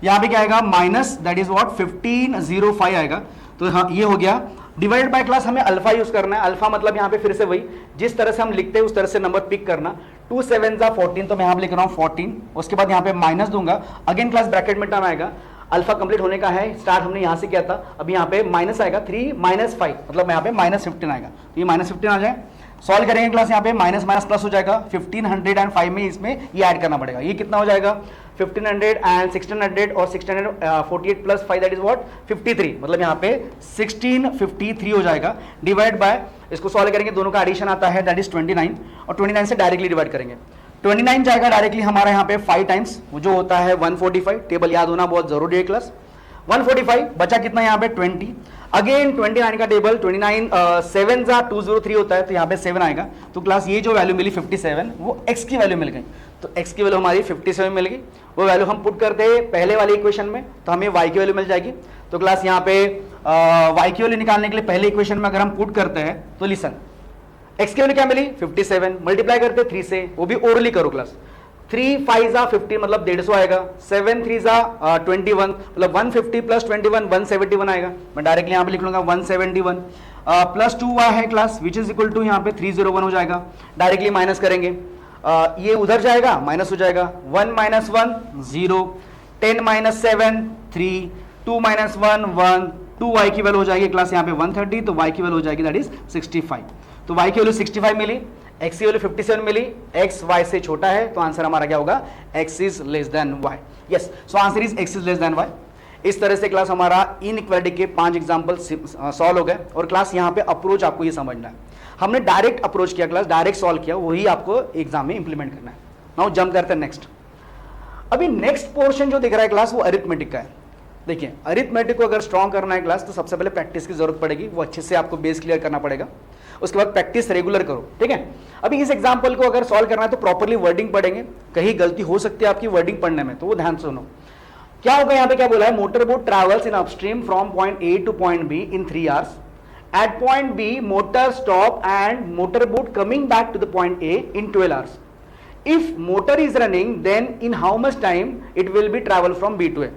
यहाँ पे क्या आएगा माइनस, दैट इज व्हाट 1505 आएगा। तो हाँ, ये हो गया। डिवाइड बाय क्लास हमें अल्फा यूज करना है। अल्फा मतलब यहाँ पे फिर से वही जिस तरह से हम लिखते हैं उस तरह से नंबर पिक करना। 2 7 = 14, तो मैं यहाँ पे लिख रहा हूँ 14, उसके बाद यहाँ पे माइनस दूंगा, अगेन क्लास ब्रैकेट में टर्म आएगा। अल्फा कंप्लीट होने का है, स्टार्ट हमने यहाँ से किया था, अभी यहाँ पे माइनस आएगा 3 - 5, मतलब यहाँ पे -15 आएगा, तो ये -15 आ जाए। सॉल्व करेंगे क्लास यहाँ पे माइनस माइनस प्लस हो जाएगा, 1505 में इसमें ये ऐड करना पड़ेगा, ये कितना हो जाएगा 1500 एंड 1600 और 648 प्लस 5 दैट इज व्हाट 53, मतलब यहाँ पे 1653 हो जाएगा, डिवाइड बाय इसको सॉल्व करेंगे, दोनों का एडिशन आता है दैट इज 29 और 29 से डायरेक्टली डिवाइड करेंगे, 29 जाएगा डायरेक्टली हमारा यहाँ पे 5 टाइम्स जो होता है 145, टेबल याद होना बहुत जरूरी है क्लास, 145 बचा कितना यहाँ पे 20, अगेन 29 का टेबल 29 7 जा 203 होता है तो यहाँ पे 7 आएगा, तो क्लास ये जो वैल्यू मिली 57 वो x की वैल्यू मिल गई, तो x की वैल्यू हमारी 57 मिल गई, वो वैल्यू हम पुट करते हैं पहले वाली इक्वेशन में तो हमें y की वैल्यू मिल जाएगी, तो क्लास यहाँ पे y की वैल्यू निकालने के लिए पहले इक्वेशन में अगर हम पुट करते हैं तो लिसन x की वैल्यू क्या मिली 57, मल्टीप्लाई करते 3 से, वो भी ओरली करो क्लास, 3 5 जा 50 मतलब 150 आएगा, 7 3 जा 21 मतलब 150 प्लस 21 171 आएगा, मैं डायरेक्टली यहाँ पे लिख लूंगा 171 प्लस 2y है class which is equal to यहाँ पे 301 हो जाएगा, डायरेक्टली माइनस करेंगे, ये उधर जाएगा माइनस हो जाएगा, 1 माइनस 1 0, 10 माइनस 7 3, 2 माइनस 1 1, 2y की वैल्यू हो जाएगी क्लास यहाँ पे 130, तो y की वैल्यू हो जाएगी दैट इज 65, तो y की वैल्यू 65 मिली, x की वैल्यू 57 मिली, x y से छोटा है तो आंसर हमारा क्या होगा x is less than y, yes so answer is x is less than y। इस तरह से क्लास हमारा इनइक्वालिटी के 5 एग्जांपल सॉल्व हो गए, और क्लास यहाँ पे अप्रोच आपको ये समझना है, हमने डायरेक्ट अप्रोच किया क्लास, डायरेक्ट सॉल्व किया, वही आपको एग्जाम में इंप्लीमेंट करना है। नाउ जंप करते हैं नेक्स्ट, अभी नेक्स्ट पोर्शन जो दिख रहा है क्लास वो अरिथमेटिक का है। देखिए अरिथमेटिक को अगर स्ट्रॉन्ग करना है क्लास तो सबसे पहले प्रैक्टिस की जरूरत पड़ेगी, वो अच्छे से आपको बेस क्लियर करना पड़ेगा, उसके बाद प्रैक्टिस रेगुलर करो, ठीक है। अभी इस एग्जांपल को अगर सॉल्व करना है तो प्रॉपर्ली वर्डिंग पढ़ेंगे, कहीं गलती हो सकती है आपकी वर्डिंग पढ़ने में, तो वो ध्यान सुनो। क्या होगा यहाँ पे, क्या बोला है, motor boat travels in upstream from point A to point B in 3 hours, at point B motor stop and motor boat coming back to the point A in 12 hours, if motor is running then in how much time it will be travel from B to A.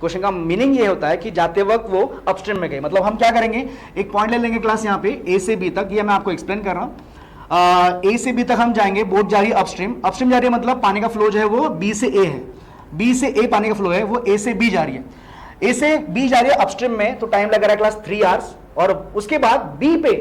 Question का मीनिंग ये होता है कि जाते वक्त वो अपस्ट्रीम में गए, मतलब हम क्या करेंगे, एक पॉइंट ले लेंगे क्लास यहाँ पे ए से बी तक, ये मैं आपको एक्सप्लेन कर रहा हूँ, ए से बी तक हम जाएंगे, बोट जा रही है अपस्ट्रीम, अपस्ट्रीम जा रही है मतलब पानी का फ्लो जो है वो बी से ए है, बी से ए पानी का फ्लो है, वो ए से बी जा रही है, ए से बी जा रही है अपस्ट्रीम में, तो टाइम लग रहा है क्लास 3 hours, और उसके बाद बी पे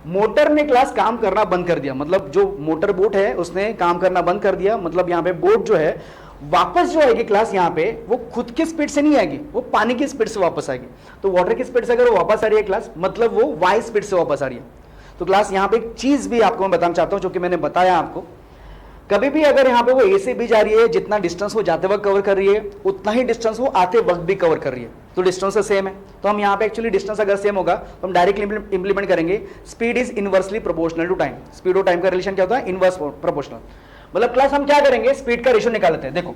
मोटर ने क्लास काम करना बंद कर दिया, मतलब जो मोटर बोट है उसने काम करना बंद कर दिया, मतलब यहाँ पे बोट जो है वापस जो आएगी क्लास यहाँ पे वो खुद की स्पीड से नहीं आएगी, वो पानी की स्पीड से वापस आएगी, तो वाटर की स्पीड से अगर वो वापस आ रही है क्लास मतलब वो वाई स्पीड से वापस आ रही है। तो क्लास यहाँ पे एक चीज भी आपको मैं बताना चाहता हूँ जो कि मैंने बताया आपको, कभी भी अगर यहाँ पे वो ए से बी जा रही है, जितना डिस्टेंस वो जाते वक्त कवर कर रही है उतना ही डिस्टेंस वो आते वक्त भी कवर कर रही है, तो डिस्टेंस सेम है, तो हम यहाँ पे एक्चुअली डिस्टेंस अगर सेम होगा तो हम डायरेक्टली इंप्लीमेंट करेंगे, speed is inversely proportional to time, speed और टाइम का रिलेशन क्या होता है, इनवर्स प्रोपोर्शनल, मतलब क्लास हम क्या करेंगे, स्पीड का रेशियो निकाल लेते हैं। देखो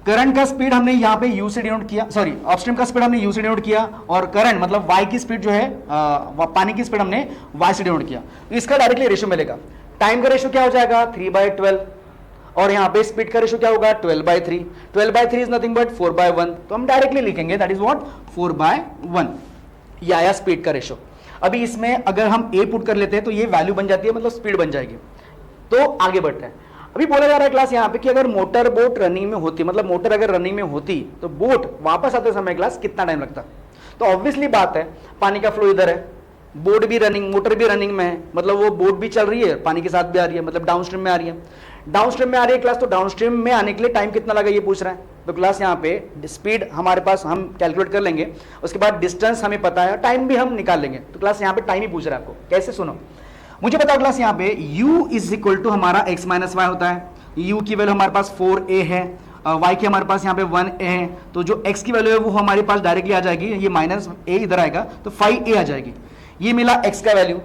करंट का स्पीड हमने यहाँ पे u से डिनोट किया, सॉरी अपस्ट्रीम का स्पीड हमने u से डिनोट किया, और करंट मतलब y की स्पीड जो है पानी की स्पीड हमने y से डिनोट किया, तो इसका डायरेक्टली रेशियो मिलेगा। टाइम का रेशियो क्या हो जाएगा 3/12, और यहाँ पे स्पीड का रेशियो क्या होगा 12/3, 12/3 इज नथिंग बट 4/1, तो हम डायरेक्टली लिखेंगे दैट इज व्हाट 4/1, ये आया स्पीड का रेशियो। अभी इसमें अगर हम a पुट कर लेते हैं तो ये वैल्यू बन जाती है, मतलब स्पीड बन जाएगी। तो आगे बढ़ते हैं, अभी बोला जा रहा है क्लास यहाँ पे कि अगर मोटर बोट रनिंग में होती, मतलब मोटर अगर रनिंग में होती तो बोट वापस आते समय क्लास कितना टाइम लगता, तो ऑब्वियसली बात है पानी का फ्लो इधर है, बोट भी रनिंग, मोटर भी रनिंग में है, मतलब वो बोट भी चल रही है पानी के साथ भी आ रही है, मतलब डाउनस्ट्रीम में आ रही है, डाउनस्ट्रीम में आ रही है क्लास, तो डाउनस्ट्रीम में आने के लिए टाइम कितना लगा ये पूछ रहा है, तो क्लास यहाँ पे स्पीड हमारे पास हम कैलकुलेट कर लेंगे, उसके बाद डिस्टेंस हमें पता है, टाइम भी हम निकाल लेंगे, तो क्लास यहाँ पे टाइम ही पूछ रहा है आपको, कैसे सुनो मुझे बताओ क्लास, यहाँ पे u इज इक्वल टू हमारा x माइनस वाई होता है, u की वैल्यू हमारे पास 4a है, y की हमारे पास यहाँ पे 1a है, तो जो x की वैल्यू है वो हमारे पास डायरेक्टली आ जाएगी, ये माइनस a इधर आएगा तो 5a आ जाएगी, ये मिला x का वैल्यू,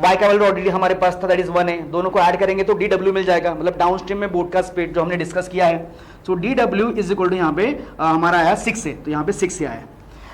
y का वैल्यू ऑलरेडी हमारे पास था दैट इज 1 है, दोनों को ऐड करेंगे तो dw मिल जाएगा, मतलब डाउनस्ट्रीम में बोट का स्पीड जो हमने डिस्कस किया है, सो dw इज इक्वल टू यहाँ पे हमारा आया 6 है, तो यहाँ पे 6 से आया।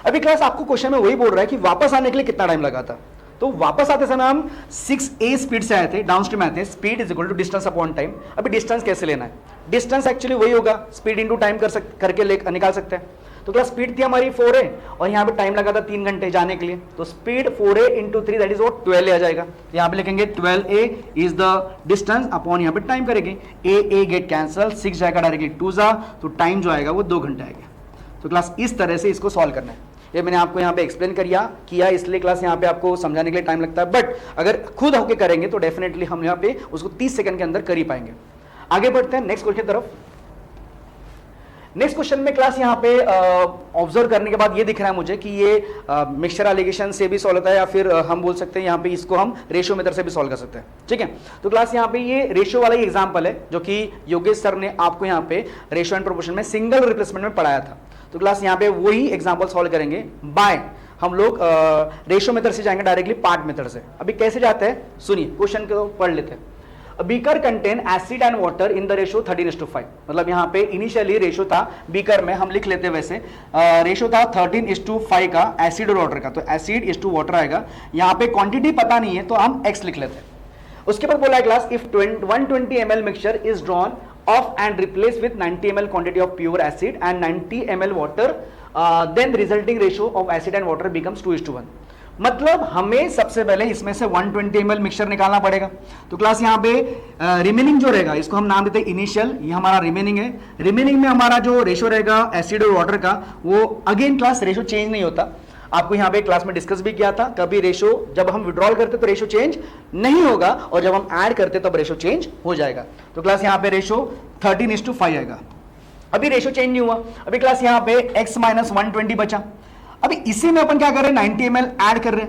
अभी क्लास आपको क्वेश्चन में वही बोल रहा है कि वापस आने के लिए कितना टाइम लगा था, तो वापस आते समय हम 6a स्पीड से आए थे, डाउनस्ट्रीम आए थे, speed is equal to distance upon time. अभी डिस्टेंस कैसे लेना है, डिस्टेंस एक्चुअली वही होगा स्पीड इनटू टाइम करके निकाल सकते हैं, तो क्लास स्पीड थी हमारी 4a और यहाँ पे टाइम लगा था 3 घंटे जाने के लिए, तो speed 4a into 3 that is what 12a आ जाएगा, तो यहाँ पे लिखेंगे 12a is the distance upon यहाँ पे टाइम करेंगे, a गेट कैंसल, 6 जाएगा डायरेक्टली 2 जा, तो टाइम जो आएगा वो 2 घंटे आएगा। तो क्लास इस तरह से इसको सॉल्व करना है। ये मैंने आपको यहाँ पे एक्सप्लेन किया इसलिए क्लास यहाँ पे आपको समझाने के लिए टाइम लगता है, बट अगर खुद होके करेंगे तो डेफिनेटली हम यहाँ पे उसको 30 सेकंड के अंदर कर ही पाएंगे। आगे बढ़ते हैं नेक्स्ट क्वेश्चन की तरफ। नेक्स्ट क्वेश्चन में क्लास यहाँ पे ऑब्जर्व करने के बाद ये दिख रहा है मुझे कि ये मिक्सचर एलिगेशन से भी सॉल्व होता है, या फिर हम बोल सकते हैं यहाँ पे इसको हम रेशियो मेथड से भी सॉल्व कर सकते हैं। ठीक है, तो क्लास यहाँ पे ये रेशियो वाला ही एग्जांपल है जो कि योगेश सर ने आपको यहाँ पे रेशियो एंड प्रोपोर्शन में सिंगल रिप्लेसमेंट में पढ़ाया था। तो क्लास यहाँ पे वही एग्जाम्पल सॉल्व करेंगे बाय हम लोग रेशियो मेथड से जाएंगे डायरेक्टली पार्ट मेथड से। अभी कैसे जाते हैं सुनिए, क्वेश्चन को पढ़ लेते हैं। Beaker contain acid and water in the ratio 13:5। मतलब यहाँ पे इनिशियली रेशियो था बीकर में, हम लिख लेते वैसे रेशियो था 13:5 का एसिड और वाटर का, तो एसिड इज टू वाटर आएगा। यहाँ पे क्वांटिटी पता नहीं है तो हम x लिख लेते हैं। उसके बाद बोला है class if 120 ml mixture is drawn off and replace with 90 ml quantity of pure acid and 90 ml water, then resulting ratio of acid and water becomes 2:1। मतलब हमें सबसे पहले इसमें से 120 ml मिक्सचर निकालना पड़ेगा। तो क्लास यहाँ पे रिमेनिंग जो रहेगा इसको हम नाम देते हैं इनिशियल, ये हमारा रिमेनिंग है। रिमेनिंग में हमारा जो रेशियो रहेगा एसिड और वाटर का वो अगेन क्लास रेशियो चेंज नहीं होता। आपको यहाँ पे क्लास में डिस्कस भी किया था, कभी रेशियो जब हम विड्रॉल करते तो रेशियो चेंज नहीं होगा और जब हम ऐड करते तब रेशियो चेंज हो जाएगा। तो क्लास यहाँ पे रेशियो 13:5 आएगा। अभी रेशियो चेंज नहीं हुआ, अभी क्लास यहाँ पे x - 120 बचा। अभी इसी में अपन क्या कर रहे हैं 90 ml ऐड कर रहे हैं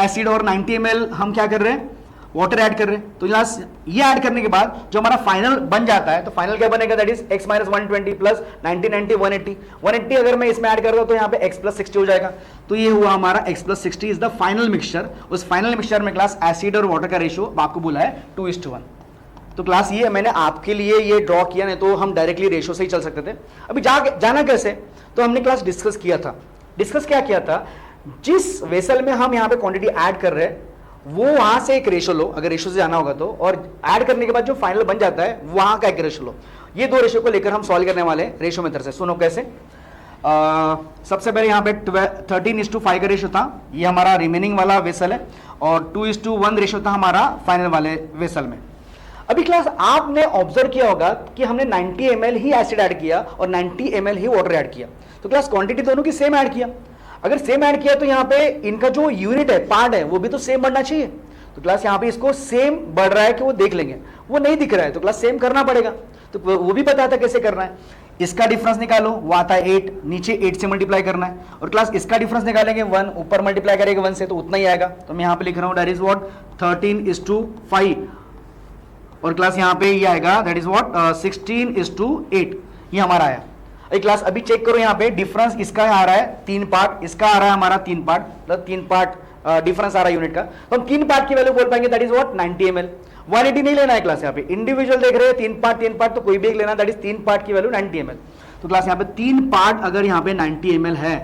एसिड और 90 ml हम क्या कर रहे हैं वाटर ऐड कर रहे हैं। तो क्लास ये ऐड करने के बाद जो हमारा फाइनल बन जाता है, तो फाइनल क्या बनेगा, दैट इज x - 120 प्लस 90 90 180 180 अगर मैं इसमें ऐड कर रहा हूं तो यहाँ पे x + 60 हो जाएगा। तो ये हुआ हमारा x + 60 is the final mixture. उस फाइनल मिक्सचर में क्लास एसिड और वाटर का रेशियो आपको बोला है 2:1। तो क्लास ये मैंने आपके लिए ये ड्रॉ किया, नहीं तो हम डायरेक्टली रेशियो से ही चल सकते थे। अभी जाना कैसे, तो हमने क्लास डिस्कस किया था। डिस्कस क्या किया था, जिस वेसल में हम यहाँ पे क्वांटिटी ऐड कर रहे हैं वो वहां से एक रेशियो लो, अगर रेशियो से जाना होगा तो, और ऐड करने के बाद जो फाइनल बन जाता है वहां का एक रेशियो लो। ये दो रेशियो को लेकर हम सॉल्व करने वाले हैं रेशियो मेथड से। सुनो कैसे। सबसे पहले यहाँ पे 13:5 का रेशियो था, ये हमारा रिमेनिंग वाला वेसल है, और 2:1 रेशियो था हमारा फाइनल वाले वेसल में। अभी क्लास आपने ऑब्जर्व किया होगा कि हमने 90 ml ही एसिड ऐड किया और 90 ml ही वाटर ऐड किया। तो क्लास क्वांटिटी दोनों की सेम ऐड किया। अगर सेम ऐड किया तो यहाँ पे इनका जो यूनिट है, पार्ट है, वो भी तो सेम बढ़ना चाहिए। तो क्लास यहाँ पे इसको सेम बढ़ रहा है कि वो देख लेंगे, वो नहीं दिख रहा है तो क्लास सेम करना पड़ेगा। तो वो भी पता था कैसे करना है। इसका डिफरेंस निकालो, वो आता है 8, नीचे 8 से मल्टीप्लाई करना है, और क्लास इसका डिफरेंस निकालेंगे 1, ऊपर मल्टीप्लाई करेंगे 1 से, तो उतना ही आएगा। तो मैं यहाँ पे लिख रहा हूँ दैट इज व्हाट 13:5, और क्लास यहाँ पे ये आएगा दैट इज व्हाट 16:8, ये हमारा आया। क्लास अभी चेक करो यहाँ पे डिफरेंस इसका आ रहा है 3 पार्ट, इसका आ रहा है हमारा 3 पार्ट, मतलब 3 पार्ट डिफरेंस आ रहा है यूनिट का। तो हम 3 पार्ट की वैल्यू बोल पाएंगे दैट इज व्हाट 90 ml। 180 नहीं लेना है क्लास, यहाँ पे इंडिविजुअल देख रहे हैं 3 पार्ट, तो कोई भी एक लेना, दैट इज 3 पार्ट की वैल्यू 90 ml। तो क्लास यहाँ पे 3 पार्ट अगर यहाँ पे 90 ml है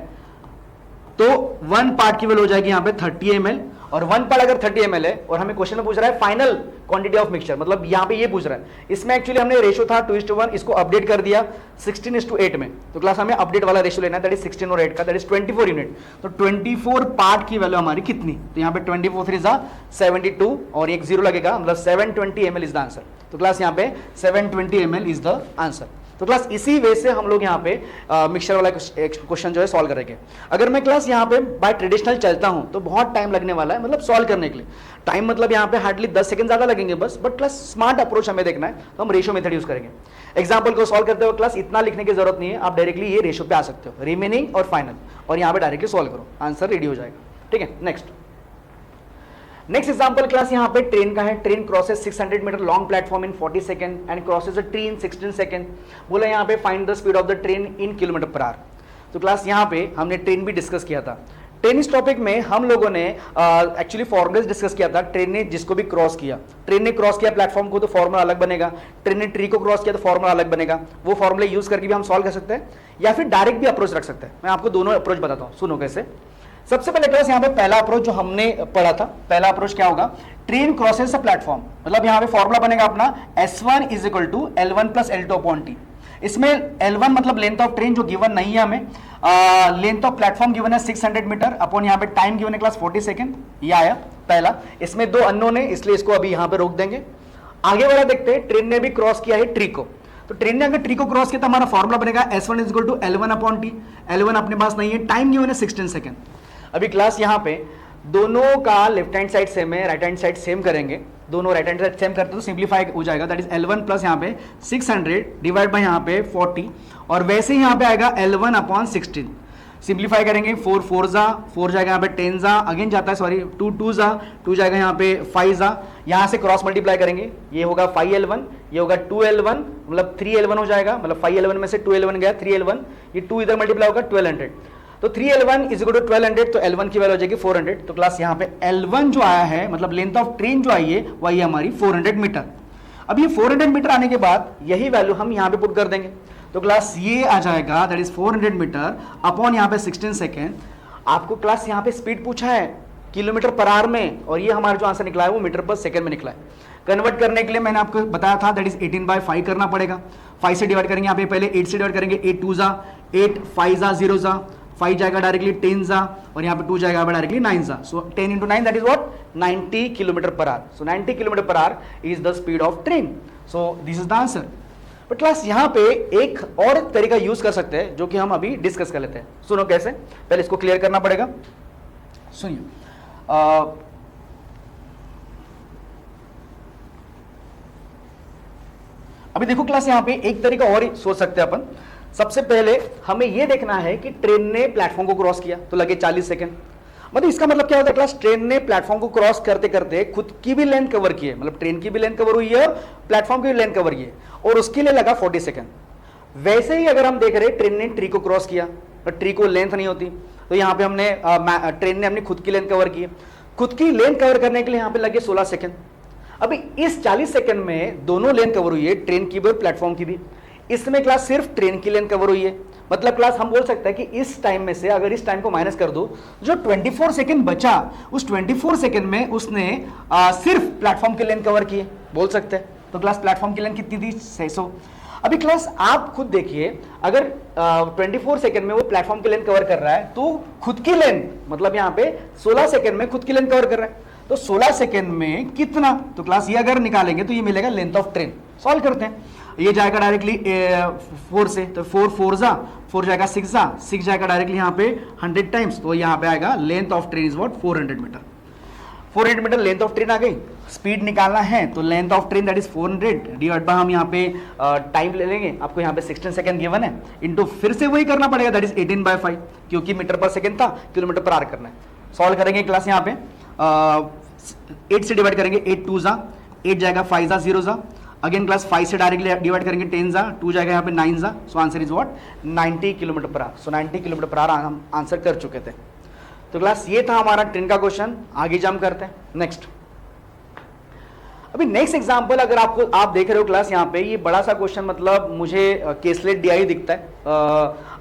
तो 1 पार्ट की वैल्यू हो जाएगी यहाँ पे 30 ml, और 1 पार्ट अगर 30 ml है और हमें क्वेश्चन में पूछ रहा है फाइनल क्वांटिटी ऑफ मिक्सचर, मतलब यहाँ पे ये पूछ रहा है। इसमें एक्चुअली हमने रेशियो था 2:1, इसको अपडेट कर दिया 16:8 में। तो क्लास हमें अपडेट वाला रेशियो लेना है दैट इज 16 और 8 का, दैट इज 24 यूनिट। तो 24 पार्ट की वैल्यू हमारी कितनी, तो यहाँ पे 24 3 72 और एक 0 लगेगा, मतलब 720 ml इज द आंसर। तो क्लास यहाँ पे 720 ml इज द आंसर। तो क्लास इसी वे से हम लोग यहाँ पे मिक्सचर वाला क्वेश्चन जो है सॉल्व करेंगे। अगर मैं क्लास यहाँ पे बाय ट्रेडिशनल चलता हूँ तो बहुत टाइम लगने वाला है, मतलब सॉल्व करने के लिए टाइम, मतलब यहाँ पे हार्डली 10 सेकंड ज्यादा लगेंगे बस, बट क्लास स्मार्ट अप्रोच हमें देखना है तो हम रेशियो मेथड यूज करेंगे। एग्जाम्पल को सॉल्व करते हुए क्लास इतना लिखने की जरूरत नहीं है, आप डायरेक्टली ये रेशियो पे आ सकते हो, रिमेनिंग और फाइनल, और यहाँ पे डायरेक्टली सॉल्व करो, आंसर रेडी हो जाएगा। ठीक है, नेक्स्ट एग्जांपल क्लास यहाँ पे ट्रेन का है। Train crosses 600 metre long platform in 40 second and crosses a tree in 16 second. बोला यहाँ पे find the speed of the train in kilometre per hour. तो क्लास यहाँ पे हमने ट्रेन भी डिस्कस किया था। ट्रेन इस टॉपिक में हम लोगों ने एक्चुअली फॉर्मूलाज डिस्कस किया था। ट्रेन ने जिसको भी क्रॉस किया, ट्रेन ने क्रॉस किया प्लेटफॉर्म को तो फॉर्मूला अलग बनेगा, ट्रेन ने ट्री को क्रॉस किया तो फॉर्मूला अलग बनेगा। वो फॉर्मूला यूज करके भी हम सॉल्व कर सकते हैं या फिर डायरेक्ट भी अप्रोच रख सकते हैं। मैं आपको दोनों अप्रोच बताता हूँ, सुनो कैसे। सबसे पहले क्लास यहाँ पे पहला अप्रोच जो हमने पढ़ा था, पहला अप्रोच क्या होगा, ट्रेन क्रॉसेस अ प्लेटफॉर्म, मतलब यहाँ पे फॉर्मूला बनेगा अपना S1 is equal to L1 plus L2 upon T। इसमें L1 मतलब लेंथ ऑफ ट्रेन जो गिवन नहीं है हमें, लेंथ ऑफ प्लेटफॉर्म गिवन है 600 मीटर अपॉन यहाँ पे टाइम गिवन है क्लास 40 सेकंड, ये आया पहला। इसमें 2 अननोन है इसलिए इसको अभी यहाँ पे रोक देंगे। आगे वाला देखते हैं, ट्रेन ने भी क्रॉस किया है ट्री को, तो ट्रेन ने अगर ट्री को क्रॉस किया तो हमारा फॉर्मूला बनेगा S1 is equal to L1 upon T. L1 अपने पास नहीं है, टाइम गिवन है 16 सेकेंड। अभी क्लास यहाँ पे दोनों का लेफ्ट हैंड साइड सेम है, राइट हैंड साइड सेम करेंगे, दोनों राइट हैंड साइड सेम करते तो सिंप्लीफाई हो जाएगा, दैट इज L1 प्लस यहाँ पे 600 डिवाइड बाय यहाँ पे 40, और वैसे ही यहाँ पे आएगा L1 अपॉन 16। सिंप्लीफाई करेंगे, 4 4 जा 4 जाएगा यहाँ पे 10 जा, अगेन जाता है सॉरी 2 2 जा 2 जाएगा यहाँ पे 5 जा, यहाँ से क्रॉस मल्टीप्लाई करेंगे, ये होगा 5L1, ये होगा 2L1, मतलब 3L1 हो जाएगा, मतलब 5L1 में से 2L1 गया 3L1, ये 2 इधर मल्टीप्लाई होगा 1200, तो 3L1 इज इक्वल टू 1200, तो L1 की वैल्यू हो जाएगी 400। तो क्लास यहाँ पे L1 जो आया है, मतलब लेंथ ऑफ ट्रेन जो आई है वो आई है हमारी 400 मीटर। अब ये 400 मीटर आने के बाद यही वैल्यू हम यहाँ पे पुट कर देंगे, तो क्लास ये आ जाएगा दैट इज 400 मीटर अपॉन यहाँ पे 16 सेकेंड। आपको क्लास यहाँ पे स्पीड पूछा है किलोमीटर पर आवर में, और ये हमारा जो आंसर निकला है वो मीटर पर सेकेंड में निकला है। कन्वर्ट करने के लिए मैंने आपको बताया था दैट इज 18/5 करना पड़ेगा। 5 से डिवाइड करेंगे, यहाँ पे पहले 8 से डिवाइड करेंगे, 8 2 जा 8 5 जा 0 जा 5 जाएगा डायरेक्टली 10 जा, और यहाँ पे 2 जाएगा डायरेक्टली 9 जा, सो 10 into 9 that is what 90 kilometre per our. So 90 kilometre per our is the speed of train, so this is the answer. But class यहाँ पे एक और तरीका यूज कर सकते हैं जो कि हम अभी डिस्कस कर लेते हैं। सुनो कैसे, पहले इसको क्लियर करना पड़ेगा। सुनिए, अभी देखो क्लास यहाँ पे एक तरीका और ही सोच सकते हैं अपन। सबसे पहले हमें यह देखना है कि ट्रेन ने प्लेटफॉर्म को क्रॉस किया तो लगे 40 सेकेंड, मतलब इसका मतलब क्या होता है क्लास, ट्रेन ने प्लेटफॉर्म को क्रॉस करते करते खुद की भी लेंथ कवर की है, मतलब ट्रेन की भी लेंथ कवर हुई है, प्लेटफॉर्म की भी लेंथ कवर की है, और उसके लिए लगा 40 सेकेंड। वैसे ही अगर हम देख रहे हैं ट्रेन ने ट्री को क्रॉस किया, तो ट्री को लेंथ नहीं होती, तो यहाँ पे हमने ट्रेन ने अपनी खुद की लेंथ कवर की है, खुद की लेंथ कवर करने के लिए यहाँ पे लगे 16 सेकेंड। अभी इस 40 सेकेंड में दोनों लेंथ कवर हुई है, ट्रेन की भी और प्लेटफॉर्म की भी। इसमें क्लास सिर्फ ट्रेन की लेंथ कवर हुई है, मतलब क्लास हम बोल सकते हैं कि इस टाइम में से अगर इस टाइम को माइनस कर दो, जो 24 सेकेंड बचा उस 24 सेकेंड में उसने सिर्फ प्लेटफॉर्म की लेंथ कवर की है, बोल सकते हैं। तो क्लास प्लेटफॉर्म की लेंथ कितनी थी 600। अभी क्लास आप खुद देखिए, अगर 24 सेकेंड में वो प्लेटफॉर्म की लेंथ कवर कर रहा है तो खुद की लेंथ, मतलब यहाँ पे 16 सेकेंड में खुद की लेंथ कवर कर रहा है, तो 16 सेकेंड में कितना, तो क्लास ये अगर निकालेंगे तो ये मिलेगा लेंथ ऑफ ट्रेन। सॉल्व करते हैं, ये जाएगा डायरेक्टली 4 से, तो 4 4 जा 4 जाएगा 6 जा 6 जाएगा डायरेक्टली यहाँ पे 100 टाइम्स, तो यहाँ पे आएगा length of train is what 400 metre. 400 metre length of train आ गई। स्पीड निकालना है तो length of train that is 400 divide by हम यहाँ पे टाइम ले लेंगे, आपको यहाँ पे 16 सेकंड गिवन है, इनटू फिर से वही करना पड़ेगा दैट इज 18/5, क्योंकि मीटर पर सेकंड था, किलोमीटर पर आवर करना है। सॉल्व करेंगे क्लास यहाँ पे 8 से डिवाइड करेंगे, 8 2 जा 8 जाएगा 5 जा 0 जा, अगेन क्लास 5 से डायरेक्टली डिवाइड करेंगे 10 जा 2 जाएगा यहाँ पे 9 जा, सो answer is what 90 kilometre per our. So 90 kilometre per our हम आंसर कर चुके थे। तो क्लास ये था हमारा ट्रेन का क्वेश्चन। आगे जंप करते हैं नेक्स्ट। अभी नेक्स्ट एग्जांपल अगर आप देख रहे हो क्लास, यहाँ पे ये बड़ा सा क्वेश्चन, मतलब मुझे केसलेट डीआई दिखता है।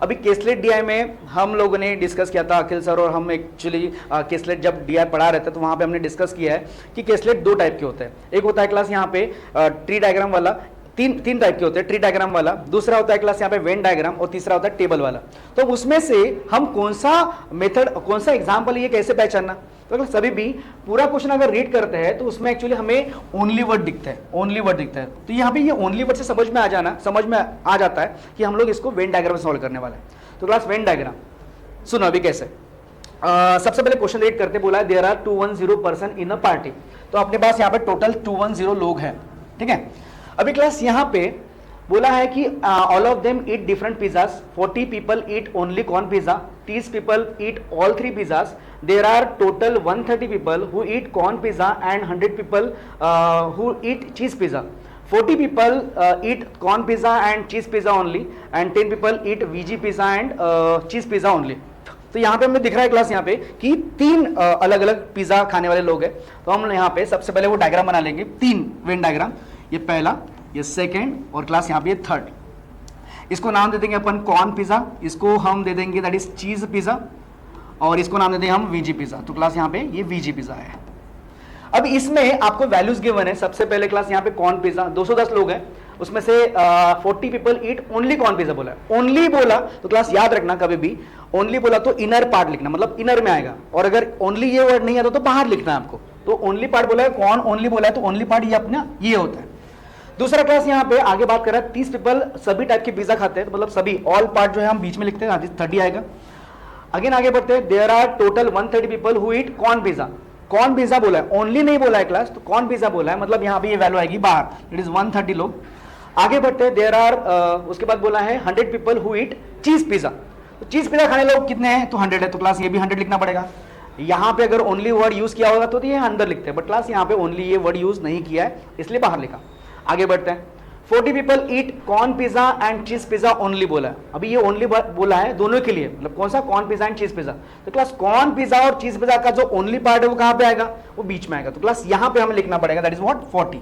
अभी केसलेट डीआई में हम लोगों ने डिस्कस किया था, अखिल सर और हम एक्चुअली केसलेट जब डीआई पढ़ा रहे थे तो वहाँ पे हमने डिस्कस किया है कि केसलेट 2 टाइप के होते हैं। एक होता है क्लास यहाँ पे ट्री डायग्राम वाला, तीन टाइप के होते हैं, ट्री डायग्राम वाला, दूसरा होता है क्लास यहाँ पे वेन डायग्राम, और तीसरा होता है टेबल वाला। तो उसमें से हम कौन सा मेथड, कौन सा एग्जाम्पल ये कैसे पहचानना, तो सभी भी पूरा क्वेश्चन अगर रीड करते हैं तो उसमें एक्चुअली हमें ओनली वर्ड दिखता है, ओनली वर्ड दिखता है। तो यहाँ पे ये ओनली वर्ड से समझ में आ जाता है कि हम लोग इसको वेन डायग्राम सॉल्व करने वाले हैं। तो क्लास वेन डायग्राम सुनो अभी कैसे। सबसे पहले क्वेश्चन रीड करते, बोला है there are 210 person in a party. तो अपने पास यहाँ पे टोटल 210 लोग हैं, ठीक है। अभी क्लास यहाँ पे बोला है कि all of them eat different pizzas, 40 people eat only corn pizza, 30 people eat all 3 pizzas, there are total 130 people who eat corn pizza and 100 people who eat cheese pizza, 40 people eat corn pizza and cheese pizza only, and 10 people eat V G pizza and cheese pizza only. तो यहाँ पे हमें दिख रहा है क्लास यहाँ पे कि 3 अलग अलग पिज्जा खाने वाले लोग हैं। तो हम यहाँ पे सबसे पहले वो डायग्राम बना लेंगे, 3 वेन डायग्राम, ये पहला, ये सेकेंड, और क्लास यहाँ पे ये थर्ड। इसको नाम दे देंगे अपन कॉर्न पिज्जा, इसको हम दे देंगे दैट इज चीज पिज्जा, और इसको नाम दे देंगे हम वीजी पिज्जा। तो क्लास यहाँ पे ये वीजी पिज्जा है। अब इसमें आपको वैल्यूज गिवन है। सबसे पहले क्लास यहाँ पे कॉर्न पिज्जा, 210 लोग हैं, उसमें से 40 people eat only corn pizza बोला है। ओनली बोला तो क्लास याद रखना, कभी भी ओनली बोला तो इनर पार्ट लिखना, मतलब इनर में आएगा, और अगर ओनली ये वर्ड नहीं आता तो बाहर लिखना है आपको। तो ओनली पार्ट बोला है, कौन ओनली बोला है तो ओनली पार्ट ये अपना ये होता है। दूसरा क्लास यहाँ पे आगे बात कर रहा है 30 पीपल सभी टाइप के पिज्जा खाते हैं, तो मतलब सभी ऑल पार्ट जो है हम बीच में लिखते हैं, 30 आएगा। अगेन आगे बढ़ते हैं, there are total 130 people who eat corn pizza. Corn pizza बोला है, ओनली नहीं बोला है क्लास, तो कॉर्न पिज्जा बोला है, मतलब यहाँ पे ये वैल्यू आएगी बाहर, इट इज 130 लोग। आगे बढ़ते हैं, देयर आर उसके बाद बोला है 100 people who eat cheese pizza. तो चीज पिज्जा खाने लोग कितने हैं, तो 100 है, तो क्लास ये भी 100 लिखना पड़ेगा। यहाँ पे अगर ओनली वर्ड यूज किया होगा तो ये अंदर लिखते हैं, बट क्लास यहाँ पे ओनली ये वर्ड यूज नहीं किया है, इसलिए बाहर लिखा। आगे बढ़ते हैं, 40 people eat corn pizza and cheese pizza only बोला है। अभी ये ओनली बोला है दोनों के लिए, मतलब कौन सा, corn pizza and cheese pizza. तो क्लास कॉर्न पिज्जा और चीज पिज्जा का जो ओनली पार्ट है वो कहां पे आएगा, वो बीच में आएगा, तो क्लास यहां पे हमें लिखना पड़ेगा, दैट इज व्हाट 40।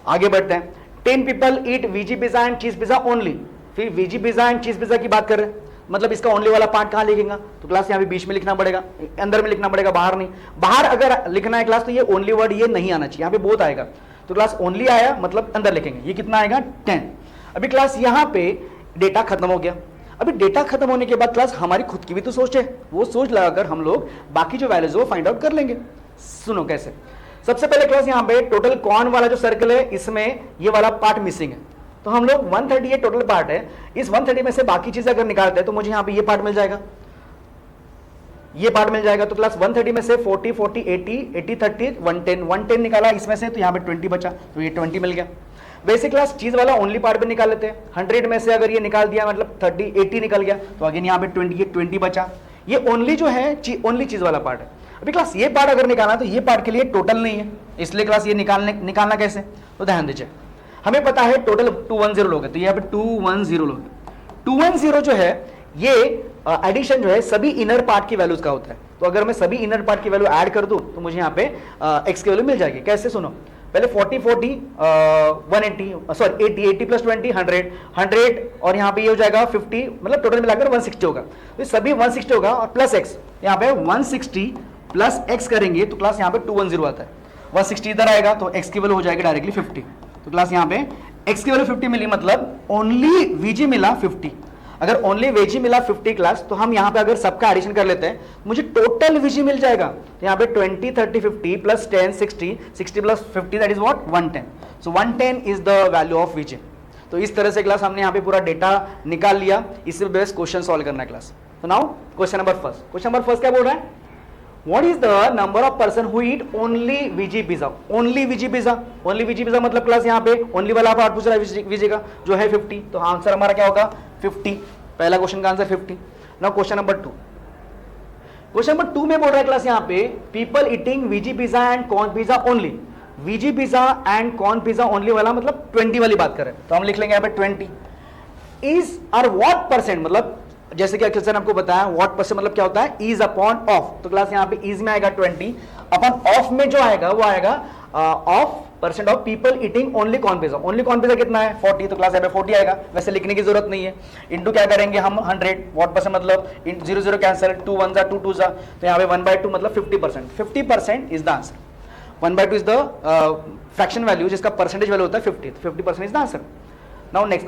आगे बढ़ते हैं, 10 people eat V G pizza and cheese pizza only. फिर veggie pizza and cheese pizza की बात कर रहे हैं, मतलब इसका ओनली वाला पार्ट कहां लिखेगा, तो क्लास यहाँ पे बीच में लिखना पड़ेगा, अंदर में लिखना पड़ेगा, बाहर नहीं। बाहर अगर लिखना है क्लास तो ये ओनली वर्ड ये नहीं आना चाहिए, यहाँ पे बहुत आएगा, तो क्लास ओनली आया मतलब अंदर लिखेंगे, ये कितना आएगा 10। अभी क्लास यहाँ पे डेटा खत्म हो गया। अभी डेटा खत्म होने के बाद क्लास हमारी खुद की भी तो सोच है, वो सोच लगाकर हम लोग बाकी जो वैल्यूज वो फाइंड आउट कर लेंगे। सुनो कैसे, सबसे पहले क्लास यहाँ पे टोटल कॉर्न वाला जो सर्कल है इसमें ये वाला पार्ट मिसिंग है, तो हम लोग 130 ये टोटल पार्ट है, इस 130 में से बाकी चीजें अगर निकालते हैं तो मुझे यहाँ पे ये पार्ट मिल जाएगा, ये पार्ट मिल जाएगा। तो क्लास 130 में से 40 40 80 80 30 110 निकाला इसमें से, तो यहाँ पे 20 बचा, तो ये 20 मिल गया। वैसे क्लास चीज वाला ओनली पार्ट भी निकाल लेते हैं, 100 में से अगर ये निकाल दिया मतलब 80 निकल गया, तो अगेन यहाँ पे 20 बचा। ये ओनली जो है ओनली चीज वाला पार्ट है। अभी क्लास ये पार्ट अगर निकालना तो ये पार्ट के लिए टोटल नहीं है, इसलिए क्लास ये निकालना कैसे, तो ध्यान दीजिए। हमें पता है टोटल 210 लोग हैं, तो यहाँ पे 210 लोग हैं। 210 जो है ये एडिशन जो है सभी इनर पार्ट की वैल्यूज का होता है, तो अगर मैं सभी इनर पार्ट की वैल्यू ऐड कर दूं तो मुझे यहाँ पे एक्स की वैल्यू मिल जाएगी। कैसे, सुनो, पहले 40 40 180 सॉरी 80 प्लस 20 100 और यहाँ पे ये हो जाएगा 50, मतलब टोटल मिलाकर 160 होगा, तो सभी 160 होगा और प्लस एक्स, यहाँ पे 160 प्लस एक्स करेंगे तो क्लास यहाँ पे 210 आता है, 160 इधर आएगा तो एक्स की वैल्यू हो जाएगी डायरेक्टली 50, तो क्लास यहाँ पे एक्स की वैल्यू 50 मिली, मतलब ओनली वीजी मिला 50। अगर ओनली वीजी मिला 50 क्लास, तो हम यहाँ पे अगर सबका एडिशन कर लेते हैं मुझे टोटल वीजी मिल जाएगा, तो यहाँ पे 20 30 50 plus 10 60 plus 50 that is what 110। So 110 is the value of VG. तो इस तरह से क्लास हमने यहाँ पे पूरा डेटा निकाल लिया, इससे बेस्ट क्वेश्चन सॉल्व करना है क्लास। तो नाउ क्वेश्चन नंबर फर्स्ट क्या बोल रहा है, What is the number of person who eat only VG pizza? Only VG pizza. Only VG pizza मतलब क्लास यहाँ पे only वाला पार्ट पूछ रहा है VG का जो है 50, तो आंसर हमारा क्या होगा 50। पहला क्वेश्चन का answer 50। Now question number 2। Question number 2 में बोल रहा है क्लास यहाँ पे people eating VG pizza and corn pizza only. VG pizza and corn pizza only वाला मतलब 20 वाली बात कर रहे हैं, तो हम लिख लेंगे यहाँ पे 20 इज और व्हाट परसेंट, मतलब जैसे कि अखिल ने आपको बताया व्हाट परसेंट मतलब क्या होता है इज अपॉन ऑफ, तो क्लास यहाँ पे इज में आएगा 20, अपॉन ऑफ में जो आएगा वो आएगा of percent of people eating only corn pizza. Only corn pizza कितना है 40, तो क्लास यहाँ पे 40 आएगा, वैसे लिखने की जरूरत नहीं है। इंटू क्या करेंगे हम 100, व्हाट परसेंट मतलब 0 0 कैंसिल, 2 1 2 2 तो यहाँ पे 1/2 मतलब 50%। 50% is the answer. 1/2 is the fraction value जिसका परसेंटेज वैल्यू होता है 50, तो 50% is the answer. Now next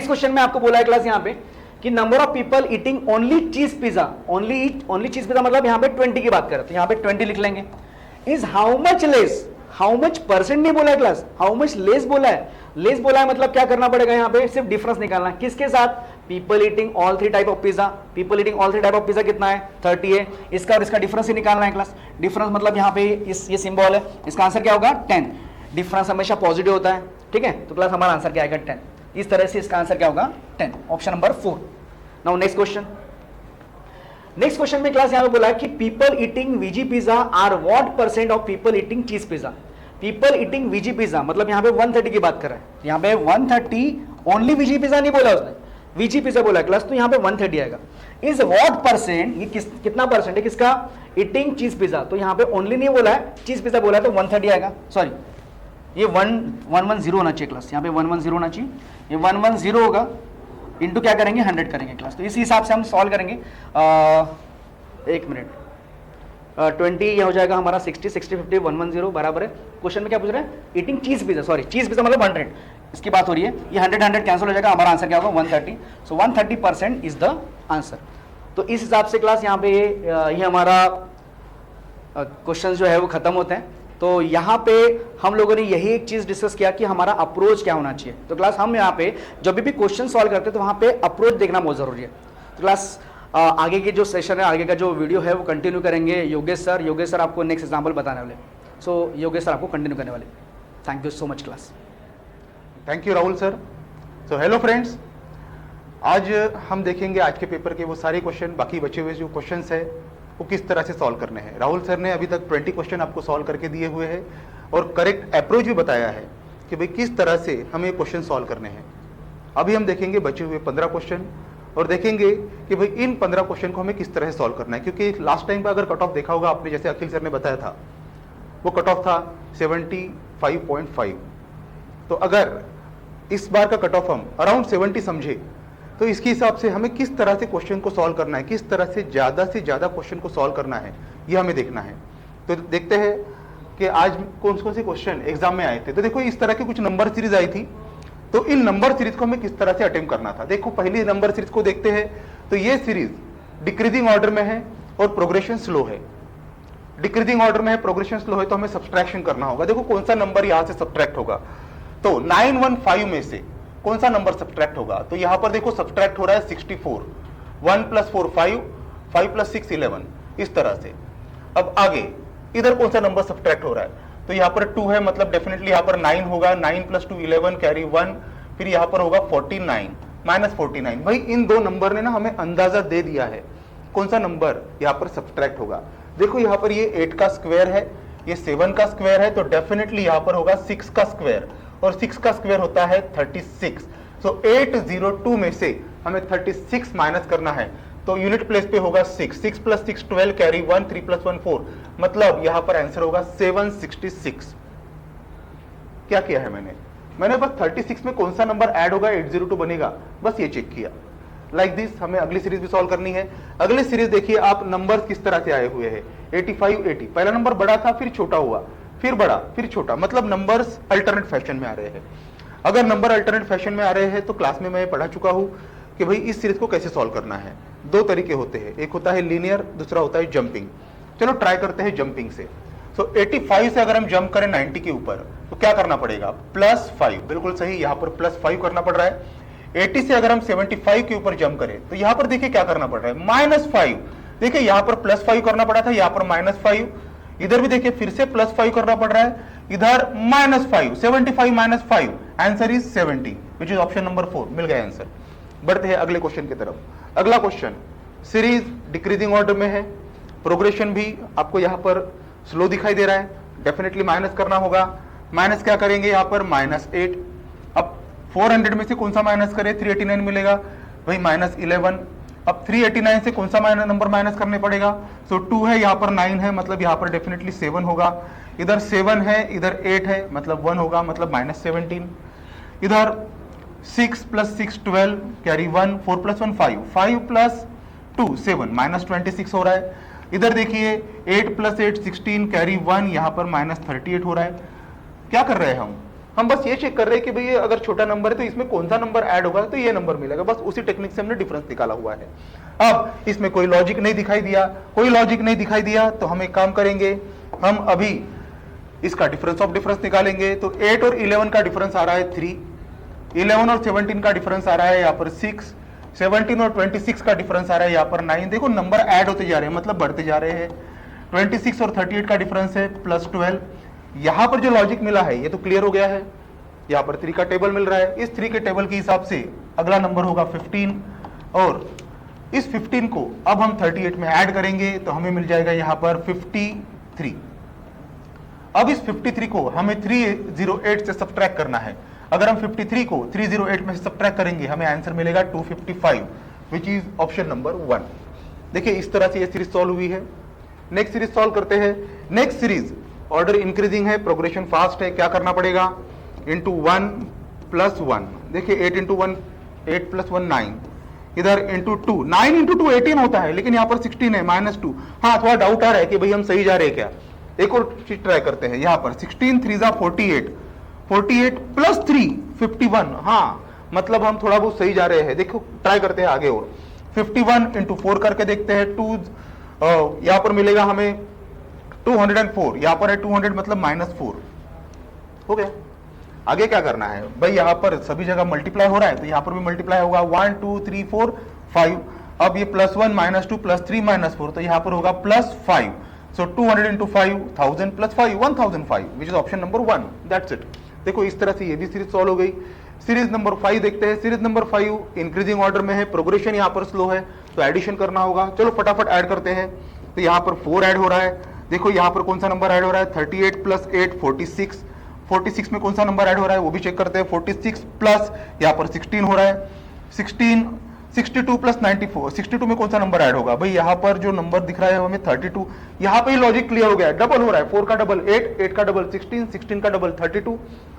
question में आपको बोला है क्लास यहाँ पे कि number of people eating only चीज पिज्जा, ओनली चीज पिज्जा मतलब यहाँ पे 20 की बात करें, तो यहाँ पे 20 लिख लेंगे। Is how much less, how much percent नहीं बोला है क्लास, हाउ मच लेस बोला है। लेस बोला है मतलब क्या करना पड़ेगा, यहाँ पे सिर्फ डिफरेंस निकालना है, किसके साथ, people eating all 3 type of pizza. People eating all 3 type of pizza कितना है 30 है, इसका और इसका डिफरेंस ही निकालना है क्लास। डिफरेंस मतलब यहाँ पे ये सिंबल है, इसका आंसर क्या होगा 10। डिफरेंस हमेशा पॉजिटिव होता है, ठीक है, तो क्लास हमारा आंसर क्या आएगा 10। इस तरह से इसका आंसर क्या होगा 10, option number 4। Now next question में क्लास यहां पे बोला है कि people eating veggie pizza are what percent of people eating cheese pizza. People eating veggie pizza मतलब यहां पे 130 की बात कर रहा है, यहां पे 130 ओनली वीजी पिज्जा नहीं बोला उसने, वीजी पिज्जा बोला क्लास, तो यहां पे 130 आएगा। इज व्हाट परसेंट, ये कितना परसेंट है किसका, ईटिंग चीज पिज्जा, तो यहां पे ओनली नहीं बोला है चीज पिज्जा बोला है, तो 130 आएगा। सॉरी ये 110 होना चाहिए क्लास, यहाँ पे 110 होना चाहिए, ये 110 होगा, इंटू क्या करेंगे 100 करेंगे क्लास, तो इसी हिसाब से हम सॉल्व करेंगे। एक मिनट, 20 ये हो जाएगा हमारा 60 60 50 110 बराबर है। क्वेश्चन में क्या पूछ रहे हैं, ईटिंग चीज पिज्जा, सॉरी चीज पिज्जा मतलब 100, इसकी बात हो रही है, ये 100 कैंसिल हो जाएगा, हमारा आंसर क्या होगा 130। सो 130% इज द आंसर। तो इस हिसाब से क्लास यहाँ पे ये हमारा क्वेश्चन जो है वो खत्म होते हैं। तो यहाँ पे हम लोगों ने यही एक चीज डिस्कस किया कि हमारा अप्रोच क्या होना चाहिए। तो क्लास हम यहाँ पे जब भी क्वेश्चन सॉल्व करते हैं तो वहाँ पे अप्रोच देखना बहुत जरूरी है। तो क्लास आगे की जो सेशन है, आगे का जो वीडियो है वो कंटिन्यू करेंगे योगेश सर आपको नेक्स्ट एग्जाम्पल बताने वाले। सो योगेश सर आपको कंटिन्यू करने वाले। Thank you so much class. Thank you Rahul sir. So hello friends, आज हम देखेंगे आज के पेपर के वो सारे क्वेश्चन, बाकी बचे हुए जो क्वेश्चंस है वो किस तरह से सॉल्व करने हैं। राहुल सर ने अभी तक 20 क्वेश्चन आपको सॉल्व करके दिए हुए हैं और करेक्ट अप्रोच भी बताया है कि भाई किस तरह से हमें क्वेश्चन सॉल्व करने हैं। अभी हम देखेंगे बचे हुए 15 क्वेश्चन और देखेंगे कि भाई इन 15 क्वेश्चन को हमें किस तरह से सॉल्व करना है, क्योंकि लास्ट टाइम का अगर कट ऑफ देखा होगा आपने, जैसे अखिल सर ने बताया था, वो कट ऑफ था 75.5। तो अगर इस बार का कट ऑफ हम अराउंड 70 समझे तो इसके हिसाब से हमें किस तरह से क्वेश्चन को सॉल्व करना है, किस तरह से ज्यादा क्वेश्चन को सॉल्व करना है, ये हमें देखना है। तो देखते हैं कि आज कौन कौन से क्वेश्चन एग्जाम में आए थे। तो देखो इस तरह की कुछ नंबर सीरीज आई थी, तो इन नंबर सीरीज को हमें किस तरह से अटेम्प्ट करना था। देखो पहली नंबर सीरीज को देखते हैं, तो ये सीरीज डिक्रीजिंग ऑर्डर में है और प्रोग्रेशन स्लो है। डिक्रीजिंग ऑर्डर में है, प्रोग्रेशन स्लो है, तो हमें सब्सट्रैक्शन करना होगा। देखो कौन सा नंबर यहां से सब्सट्रैक्ट होगा, तो 915 में से कौन सा नंबर सब्सट्रैक्ट होगा। तो यहां पर देखो सब्सट्रैक्ट हो रहा है 64, 1 + 4 5, 5 + 6 11, इस तरह से। अब आगे इधर कौन सा नंबर सब्सट्रैक्ट हो रहा है, तो यहां पर 2 है, मतलब डेफिनेटली यहां पर 9 होगा, 9 + 2 11 कैरी 1, फिर यहां पर होगा 49 -49। भाई इन दो नंबर ने ना हमें अंदाजा दे दिया है कौन सा नंबर यहां पर सब्सट्रैक्ट होगा। देखो यहां पर ये 8 का स्क्वायर है, ये 7 का स्क्वायर है, तो डेफिनेटली यहां पर होगा 6 का स्क्वायर, और 6 का स्क्वायर होता है 36। सो 802 में से हमें 36 माइनस करना है, तो यूनिट प्लेस पे होगा 6, 6 + 6 12 कैरी 1, 3 + 1 4, मतलब यहां पर आंसर होगा 766। क्या किया है मैंने बस 36 में कौन सा नंबर ऐड होगा 802 बनेगा, बस ये चेक किया। लाइक दिस हमें अगली सीरीज भी सॉल्व करनी है। अगली सीरीज देखिए आप, नंबर किस तरह से आए हुए हैं। 85 80, पहला नंबर बड़ा था, फिर छोटा हुआ, फिर बड़ा, फिर छोटा, मतलब नंबर्स अल्टरनेट फैशन में आ रहे हैं। अगर नंबर अल्टरनेट फैशन में आ रहे हैं तो क्लास में मैं पढ़ा चुका हूं कि भाई इस सीरीज को कैसे सॉल्व करना है। दो तरीके होते हैं, एक होता है लीनियर, दूसरा होता है जंपिंग। चलो ट्राई करते हैं जंपिंग से। सो 85 से अगर हम जंप करें 90 के ऊपर तो क्या करना पड़ेगा, +5, बिल्कुल सही, यहां पर +5 करना पड़ रहा है। 80 से अगर हम 75 के ऊपर जंप करें तो यहां पर देखिए क्या करना पड़ रहा है, -5। देखिए यहां पर +5 करना पड़ा था, यहां पर -5, इधर भी देखिए फिर से +5 करना पड़ रहा है, इधर -5, 75 - 5, answer is 70, which is option number 4। मिल गया आंसर। बढ़ते हैं अगले क्वेश्चन की तरफ। अगला क्वेश्चन सीरीज डिक्रीजिंग ऑर्डर में है, प्रोग्रेशन भी आपको यहां पर स्लो दिखाई दे रहा है, डेफिनेटली माइनस करना होगा। माइनस क्या करेंगे यहां पर, -8। अब 400 में से कौन सा माइनस करें, 389 मिलेगा, वही -11। अब 389 से कौन सा नंबर माइनस करने पड़ेगा, सो 2 है, यहाँ पर 9 है, मतलब यहाँ पर डेफिनेटली 7 होगा। इधर 7 है, इधर 8 है, मतलब 1 होगा, मतलब -17। इधर 6 + 6 12 कैरी 1, 4 + 1 5, 5 + 2 7, -26 हो रहा है। इधर देखिए 8 + 8 16 कैरी 1, यहाँ पर -38 हो रहा है। क्या कर रहे हैं हम बस ये चेक कर रहे हैं कि भाई ये अगर छोटा नंबर है तो इसमें कौन सा नंबर ऐड होगा, तो ये नंबर मिलेगा। बस उसी टेक्निक से हमने डिफरेंस निकाला हुआ है। अब इसमें कोई लॉजिक नहीं दिखाई दिया, तो हम एक काम करेंगे, हम अभी इसका डिफरेंस ऑफ डिफरेंस निकालेंगे। तो 8 और 11 का डिफरेंस आ रहा है 3, 11 और 17 का डिफरेंस आ रहा है यहाँ पर 6, 17 और 26 का डिफरेंस आ रहा है यहाँ पर 9। देखो नंबर ऐड होते जा रहे हैं, मतलब बढ़ते जा रहे हैं। 26 और 38 का डिफरेंस है +12। यहां पर जो लॉजिक मिला है ये तो क्लियर हो गया है। यहां पर 3 का टेबल मिल रहा है, इस 3 के टेबल के हिसाब से अगला नंबर होगा 15, और इस 15 को अब हम 38 में ऐड करेंगे तो हमें मिल जाएगा यहां पर 53। अब इस 53 को हमें 308 से सब्ट्रैक्ट करना है। अगर हम 53 को 308 में से सब्ट्रैक्ट करेंगे हमें आंसर मिलेगा 255, विच इज ऑप्शन नंबर 1। देखिए इस तरह से ये सीरीज सॉल्व हुई है। नेक्स्ट सीरीज सॉल्व करते हैं। नेक्स्ट सीरीज ऑर्डर इंक्रीजिंग है, प्रोग्रेशन फास्ट है। क्या करना पड़ेगा, इंटू 1 + 1। देखिए 8 × 1 8 + 1 9, इधर इंटू 2, 9 × 2 18 होता है, लेकिन यहाँ पर 16 है, -2। हाँ थोड़ा डाउट आ रहा है कि भाई हम सही जा रहे हैं क्या। एक और चीज ट्राई करते हैं। यहाँ पर 16 3 × 48, 48 + 3 51। हाँ मतलब हम थोड़ा बहुत सही जा रहे हैं। देखो ट्राई करते हैं आगे और 51 × 4 करके देखते हैं। 2 यहाँ पर मिलेगा हमें 204, यहां पर है 200 मतलब -4 हो गया। आगे क्या करना है भाई, यहां पर सभी जगह मल्टीप्लाई हो रहा है तो यहां पर भी मल्टीप्लाई होगा 1 2 3 4 5। अब ये +1 -2 +3 -4 तो यहां पर होगा +5। सो 200 into 5 1000 + 5 1005 which is option number 1। That's it. देखो इस तरह से ये भी सीरीज सॉल्व हो गई। सीरीज नंबर 5 देखते हैं। सीरीज नंबर 5 इंक्रीजिंग ऑर्डर में है, प्रोग्रेशन यहाँ पर स्लो है तो एडिशन करना होगा। चलो फटाफट ऐड करते हैं। तो यहाँ पर 4 ऐड हो रहा है। देखो यहाँ पर कौन सा नंबर ऐड हो रहा है, 38 + 8 46। 46 में कौन सा नंबर ऐड हो रहा है वो भी चेक करते हैं। 46 प्लस यहाँ पर 16 हो रहा है। 16 62 + 94, 62 में कौन सा नंबर ऐड होगा भाई, यहाँ पर जो नंबर दिख रहा है हमें 32। यहाँ पे लॉजिक क्लियर हो गया है, डबल हो रहा है। 4 का डबल 8, 8 का डबल 16, 16 का डबल 32।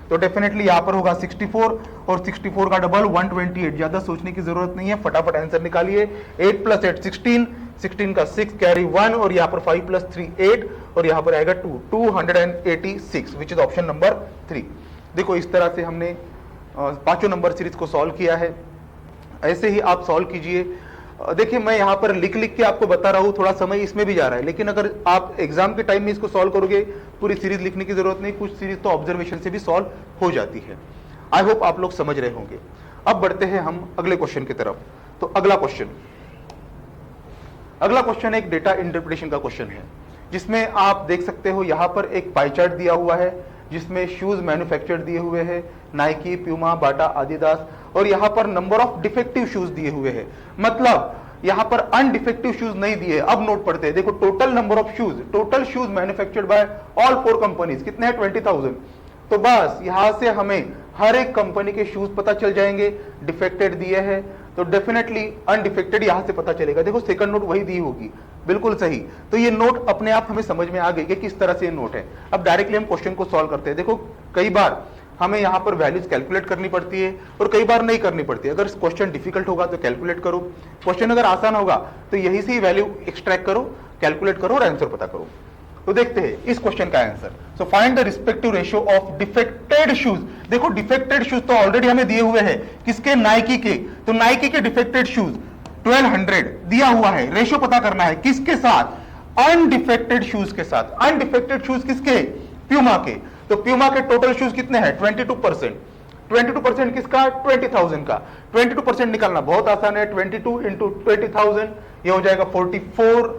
तो डेफिनेटली यहाँ पर होगा 64 और 64 का डबल 128। ज्यादा सोचने की जरूरत नहीं है, फटाफट आंसर निकालिए। 8 + 8 16, 16 का 6 कैरी 1 और यहाँ पर 5 + 3 8 और यहाँ पर आएगा 2 286 विच इज ऑप्शन नंबर 3। देखो इस तरह से हमने पांचों नंबर सीरीज को सॉल्व किया है। ऐसे ही आप सॉल्व कीजिए। देखिए मैं यहाँ पर लिख लिख के आपको बता रहा हूँ, थोड़ा समय इसमें भी जा रहा है, लेकिन अगर आप एग्जाम के टाइम में इसको सॉल्व करोगे पूरी सीरीज लिखने की जरूरत नहीं, कुछ सीरीज तो ऑब्जर्वेशन से भी सॉल्व हो जाती है। आई होप आप लोग समझ रहे होंगे। अब बढ़ते हैं हम अगले क्वेश्चन की तरफ। तो अगला क्वेश्चन एक डेटा इंटरप्रिटेशन का क्वेश्चन है, जिसमें आप देख सकते हो यहाँ पर एक पाई चार्ट दिया हुआ है जिसमें शूज मैन्युफैक्चर दिए हुए हैं, नाइकी, प्यूमा, बाटा, आदिदास, और यहाँ पर नंबर ऑफ डिफेक्टिव शूज दिए हुए हैं। मतलब यहाँ पर अनडिफेक्टिव शूज नहीं दिए। अब नोट पढ़ते हैं। देखो total number of shoes, total shoes manufactured by all 4 companies कितने हैं, 20,000। तो बस यहां से हमें हर एक कंपनी के शूज पता चल जाएंगे। डिफेक्टेड दिए हैं तो डेफिनेटली अनडिफेक्टेड यहां से पता चलेगा। देखो सेकंड नोट वही दी होगी, बिल्कुल सही। तो ये नोट अपने आप हमें समझ में आ गई कि किस तरह से ये नोट है। अब डायरेक्टली हम क्वेश्चन को सॉल्व करते हैं। देखो कई बार हमें यहाँ पर वैल्यूज कैलकुलेट करनी पड़ती है और कई बार नहीं करनी पड़ती है। अगर क्वेश्चन डिफिकल्ट होगा तो कैलकुलेट करो, क्वेश्चन अगर आसान होगा तो यही से ही वैल्यू एक्सट्रैक्ट करो, कैलकुलेट करो और आंसर पता करो। तो देखते हैं इस क्वेश्चन का answer. So find the respective ratio of defected shoes. देखो डिफेक्टेड शूज तो ऑलरेडी हमें दिए हुए हैं, किसके, नाइकी के। तो नाइकी के डिफेक्टेड शूज 1200 दिया हुआ है। रेशियो पता करना है किसके साथ, अनडिफेक्टेड शूज के साथ। अनडिफेक्टेड शूज किसके, प्यूमा के। तो प्यूमा के टोटल शूज कितने हैं, 22%। 22% किसका, 20,000 का। 22% निकालना बहुत आसान है। 22 into 20,000 ये हो जाएगा 44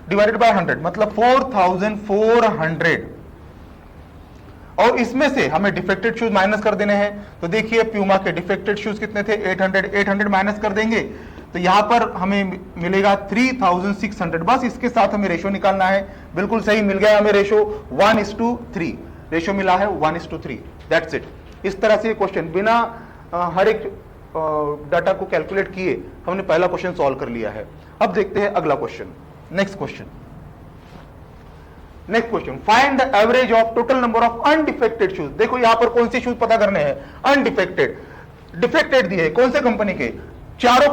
डिवाइडेड बाय 100 मतलब 4,400। और इसमें से हमें डिफेक्टेड शूज माइनस कर देने हैं। तो देखिए प्यूमा के डिफेक्टेड शूज कितने थे, 800 माइनस कर देंगे तो यहां पर हमें मिलेगा 3,600। बस इसके साथ हमें रेशो निकालना है। बिल्कुल सही मिल गया हमें रेशो, 1:3 रेशो मिला है, 1:3। That's it. इस तरह से क्वेश्चन बिना हर एक डाटा को कैलकुलेट किए हमने पहला क्वेश्चन सॉल्व कर लिया है। अब देखते हैं अगला question. Next question find the average of total number of undefected shoes. देखो यहां पर कौन से शूज पता करने हैं, अनडिफेक्टेड। डिफेक्टेड दिए कौन से कंपनी के, चारों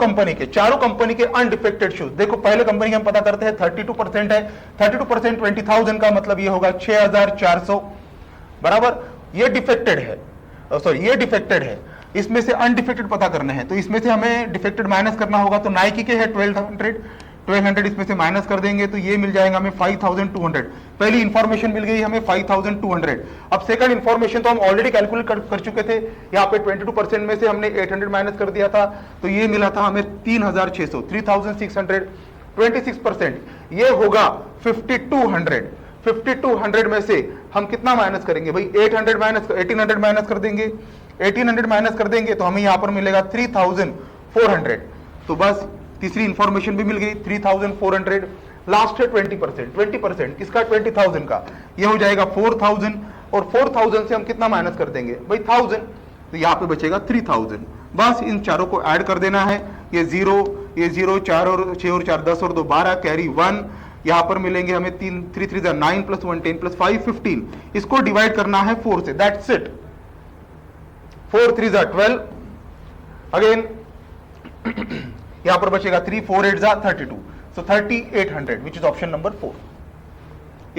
कंपनी के अनडिफेक्टेड शूज। देखो पहले कंपनी के हम पता करते हैं 32% है। 32% 20,000 का मतलब ये होगा 6,400 बराबर। ये डिफेक्टेड है, सॉरी ये डिफेक्टेड है। इसमें से अनडिफेक्टेड पता करने हैं तो इसमें से हमें डिफेक्टेड माइनस करना होगा। तो नाइकी के है 1200 इसमें से माइनस कर देंगे तो ये मिल जाएगा हमें 5,200। पहली इंफॉर्मेशन मिल गई हमें 5,200। अब सेकंड इंफॉर्मेशन तो हम ऑलरेडी कैलकुलेट कर चुके थे। यहाँ पे 22% में से हमने 800 माइनस कर दिया था तो ये मिला था हमें 3,600, 3,600। 26% ये होगा 5,200। 5,200 में से हम कितना माइनस करेंगे भाई, 1800 माइनस कर देंगे। 1800 माइनस कर देंगे तो हमें यहां पर मिलेगा 3,400। तो बस तीसरी इंफॉर्मेशन भी मिल गई 3,400। लास्ट है 20%। किसका, 20,000 का। ये हो जाएगा 4,000 और 4,000 से हम कितना माइनस कर देंगे भाई, 1,000। तो यहाँ पे बचेगा 3,000। बस इन चारों को ऐड कर देना है। ये 0, 4 और 6 और 4 10 और 2 12 कैरी 1। यहां पर मिलेंगे हमें 3 3 9 + 1 10 + 5 15। इसको डिवाइड करना है 4 से। That's it. 4 3 12 अगेन यहां पर बचेगा 3 4 8 32। सो 3,800 विच इज ऑप्शन नंबर 4।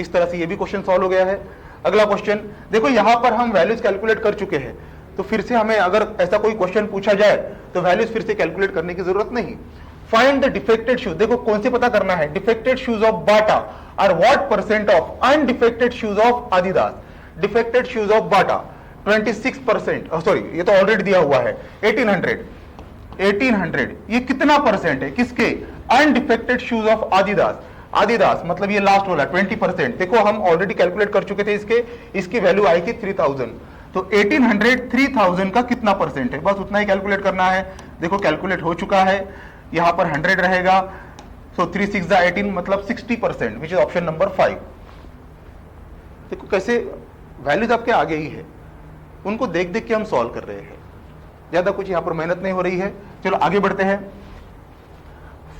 इस तरह से ये भी क्वेश्चन सॉल्व हो गया है। अगला क्वेश्चन देखो, यहां पर हम वैल्यूज कैलकुलेट कर चुके हैं तो फिर से हमें अगर ऐसा कोई क्वेश्चन पूछा जाए तो वैल्यूज फिर से कैलकुलेट करने की जरूरत नहीं। Find the defected shoes. देखो कौन से पता करना है, defected shoes of Bata. Or what percent of undefected shoes of Adidas, defected shoes of Bata 26%, sorry ये तो ऑलरेडी दिया हुआ है 1800 ये कितना परसेंट है किसके, अनडिफेक्टेड शूज ऑफ आदिदास, आदिदास मतलब ये लास्ट वाला 20%, देखो हम ऑलरेडी कैलकुलेट कर चुके थे इसकी वैल्यू आई थी 3000, तो 1800 3000 का कितना परसेंट है, बस उतना ही कैलकुलेट करना है। देखो कैलकुलेट हो चुका है, यहां पर 100 रहेगा, सो 3 6 18 मतलब 60%, विच इज ऑप्शन नंबर 5। देखो कैसे वैल्यूज आपके आगे ही है, उनको देख देख के हम सॉल्व कर रहे हैं, ज्यादा कुछ यहां पर मेहनत नहीं हो रही है। चलो आगे बढ़ते हैं।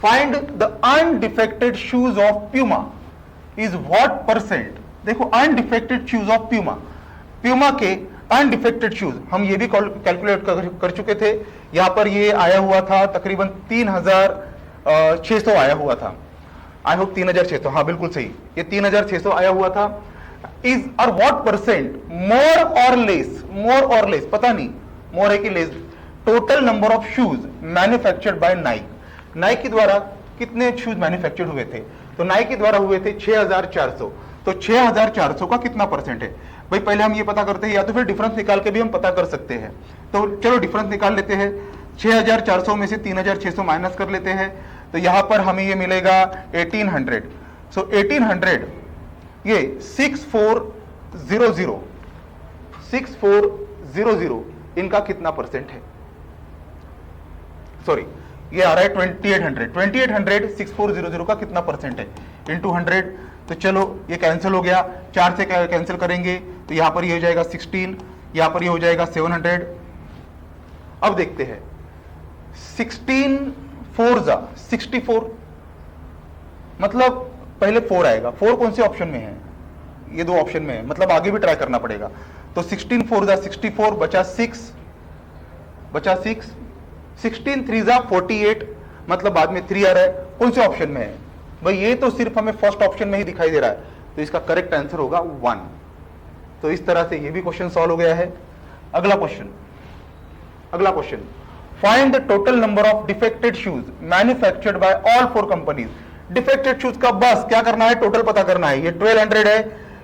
Find the undefected shoes of Puma is what percent, देखो undefected shoes of Puma, Puma के अनडिफेक्टेड शूज हम ये भी कैलकुलेट कर चुके थे, यहां पर ये आया हुआ था तकरीबन 3600 आया हुआ था, आई होप 3600, हाँ बिल्कुल सही, ये 3600 आया हुआ था। इज और व्हाट परसेंट मोर और लेस, पता नहीं मोर है कि less, total number of shoes manufactured by Naik, Naik के द्वारा कितने शूज मैन्युफैक्चर्ड हुए थे, तो नाइक के द्वारा हुए थे 6400, तो 6400 का कितना परसेंट है भाई, पहले हम ये पता करते हैं, या तो फिर डिफरेंस निकाल के भी हम पता कर सकते हैं। तो चलो डिफरेंस निकाल लेते हैं, 6400 में से 3600 माइनस कर लेते हैं, तो यहां पर हमें ये मिलेगा 1800, सो 1800 ये 6400 इनका कितना परसेंट है, सॉरी ये आ रहा है 2800 6400 का कितना परसेंट है इंटू 100, तो चलो ये कैंसिल हो गया, 4 से कैंसिल करेंगे तो यहां पर ये हो जाएगा 16, यहां पर ये हो जाएगा 700। अब देखते हैं 16 4 जा 64, मतलब पहले 4 आएगा, 4 कौन से ऑप्शन में है, ये 2 ऑप्शन में है, मतलब आगे भी ट्राई करना पड़ेगा। तो 16 4 जा 64, बचा 6, 16 3 जा 48, मतलब बाद में 3 आ रहा है, कौन से ऑप्शन में है भाई, ये तो सिर्फ हमें फर्स्ट ऑप्शन में ही दिखाई दे रहा है, तो इसका करेक्ट आंसर होगा 1। तो इस तरह से ये भी क्वेश्चन सॉल्व हो गया है। अगला question find the total number of defected shoes manufactured by all 4 companies, defected shoes का बस क्या करना है, टोटल पता करना है। ये 1200 है,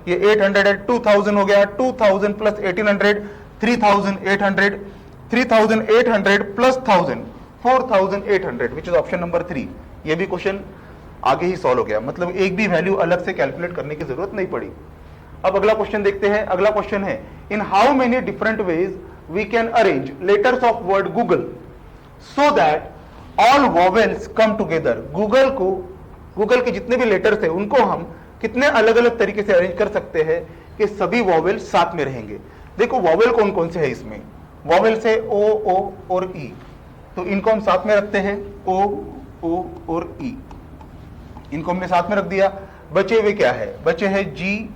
ये 800 है, 2000 हो गया, 2000 plus 1800 3800, 3800 plus 1000 4800, which is option number 3। ये भी क्वेश्चन आगे ही सॉल्व हो गया, मतलब एक भी वैल्यू अलग से कैलकुलेट करने की जरूरत नहीं पड़ी। अब अगला क्वेश्चन देखते हैं। अगला क्वेश्चन है in how many different ways we can arrange letters of word Google so that all vowels come together. Google के जितने भी लेटर्स है उनको हम कितने अलग अलग तरीके से अरेंज कर सकते हैं कि सभी वॉवेल साथ में रहेंगे। देखो वॉवेल कौन कौन से है इसमें, वॉवेल से ओ और ई, तो इनको हम साथ में रखते हैं, ओ और ई, इनको हमने साथ में रख दिया। बचे हुए क्या है, बचे हैं जी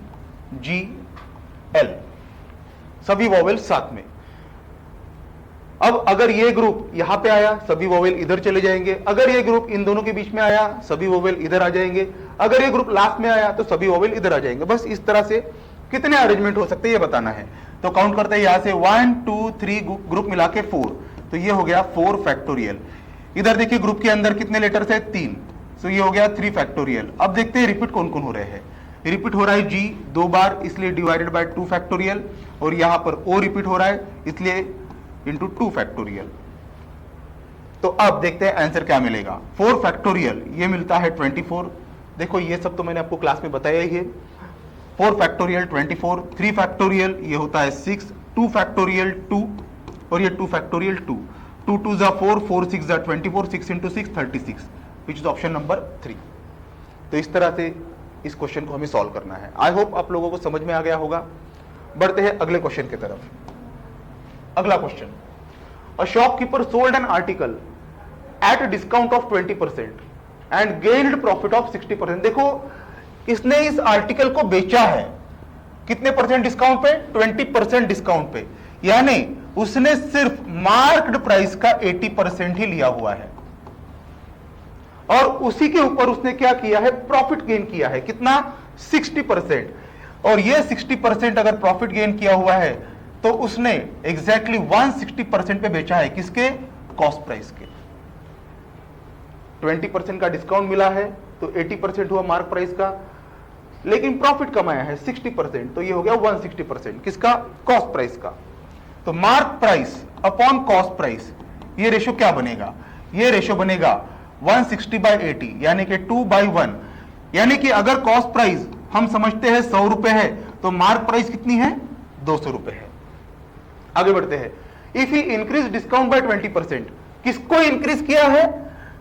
एल, सभी वॉवेल साथ में। अब अगर ये ग्रुप यहां पे आया सभी वोवेल इधर चले जाएंगे, अगर ये ग्रुप इन दोनों के बीच में आया सभी वोवेल इधर आ जाएंगे, अगर ये ग्रुप लास्ट में आया तो सभी वोवेल इधर आ जाएंगे। बस इस तरह से कितने अरेंजमेंट हो सकते हैं ये बताना है। तो काउंट करते हैं यहां से 1 2 3 ग्रुप मिला के 4, तो ये हो गया 4 फैक्टोरियल। इधर देखिए ग्रुप के अंदर कितने लेटर्स है 3, तो ये हो गया 3 फैक्टोरियल। अब देखते हैं रिपीट कौन कौन हो रहे हैं। रिपीट हो रहा है जी 2 बार इसलिए डिवाइडेड बाय 2 फैक्टोरियल, और यहां पर ओ रिपीट हो रहा है इसलिए इंटू 2 फैक्टोरियल। तो अब देखते हैं आंसर क्या मिलेगा। 4 फैक्टोरियल ये मिलता है 24। देखो ये सब तो मैंने आपको क्लास में बताया ही है। 4 फैक्टोरियल 24, 3 फैक्टोरियल ये होता है 6, 2 फैक्टोरियल 2 और ये 2 फैक्टोरियल 2, 2 2 जा 4, 4 6 जा 24, 6 into 6 36, which is option number 3। तो इस तरह से इस क्वेश्चन को हमें सॉल्व करना है। आई होप आप लोगों को समझ में आ गया होगा। बढ़ते हैं अगले क्वेश्चन की तरफ। अगला question, a shopkeeper sold an article at discount of 20% and gained profit of 60%। देखो इसने इस आर्टिकल को बेचा है कितने परसेंट डिस्काउंट पे, 20% डिस्काउंट पे, यानी उसने सिर्फ मार्क्ड प्राइस का 80% ही लिया हुआ है और उसी के ऊपर उसने क्या किया है, प्रॉफिट गेन किया है। कितना, 60%। और ये 60% अगर प्रॉफिट गेन किया हुआ है तो उसने एग्जैक्टली 160% पे बेचा है, किसके, कॉस्ट प्राइस के। 20% का डिस्काउंट मिला है तो 80% हुआ मार्क प्राइस का, लेकिन प्रॉफिट कमाया है 60%, तो ये हो गया 160%। किसका? कॉस्ट प्राइस का। तो mark price upon cost price, ये रेशो क्या बनेगा? ये रेशो बनेगा 160/80, यानी कि 2/1। यानी कि अगर कॉस्ट प्राइस हम समझते हैं 100 रुपए है, तो मार्क प्राइस कितनी है? 200 रुपए है। आगे बढ़ते हैं। If he increase discount bye 20%, किसको इंक्रीज किया है?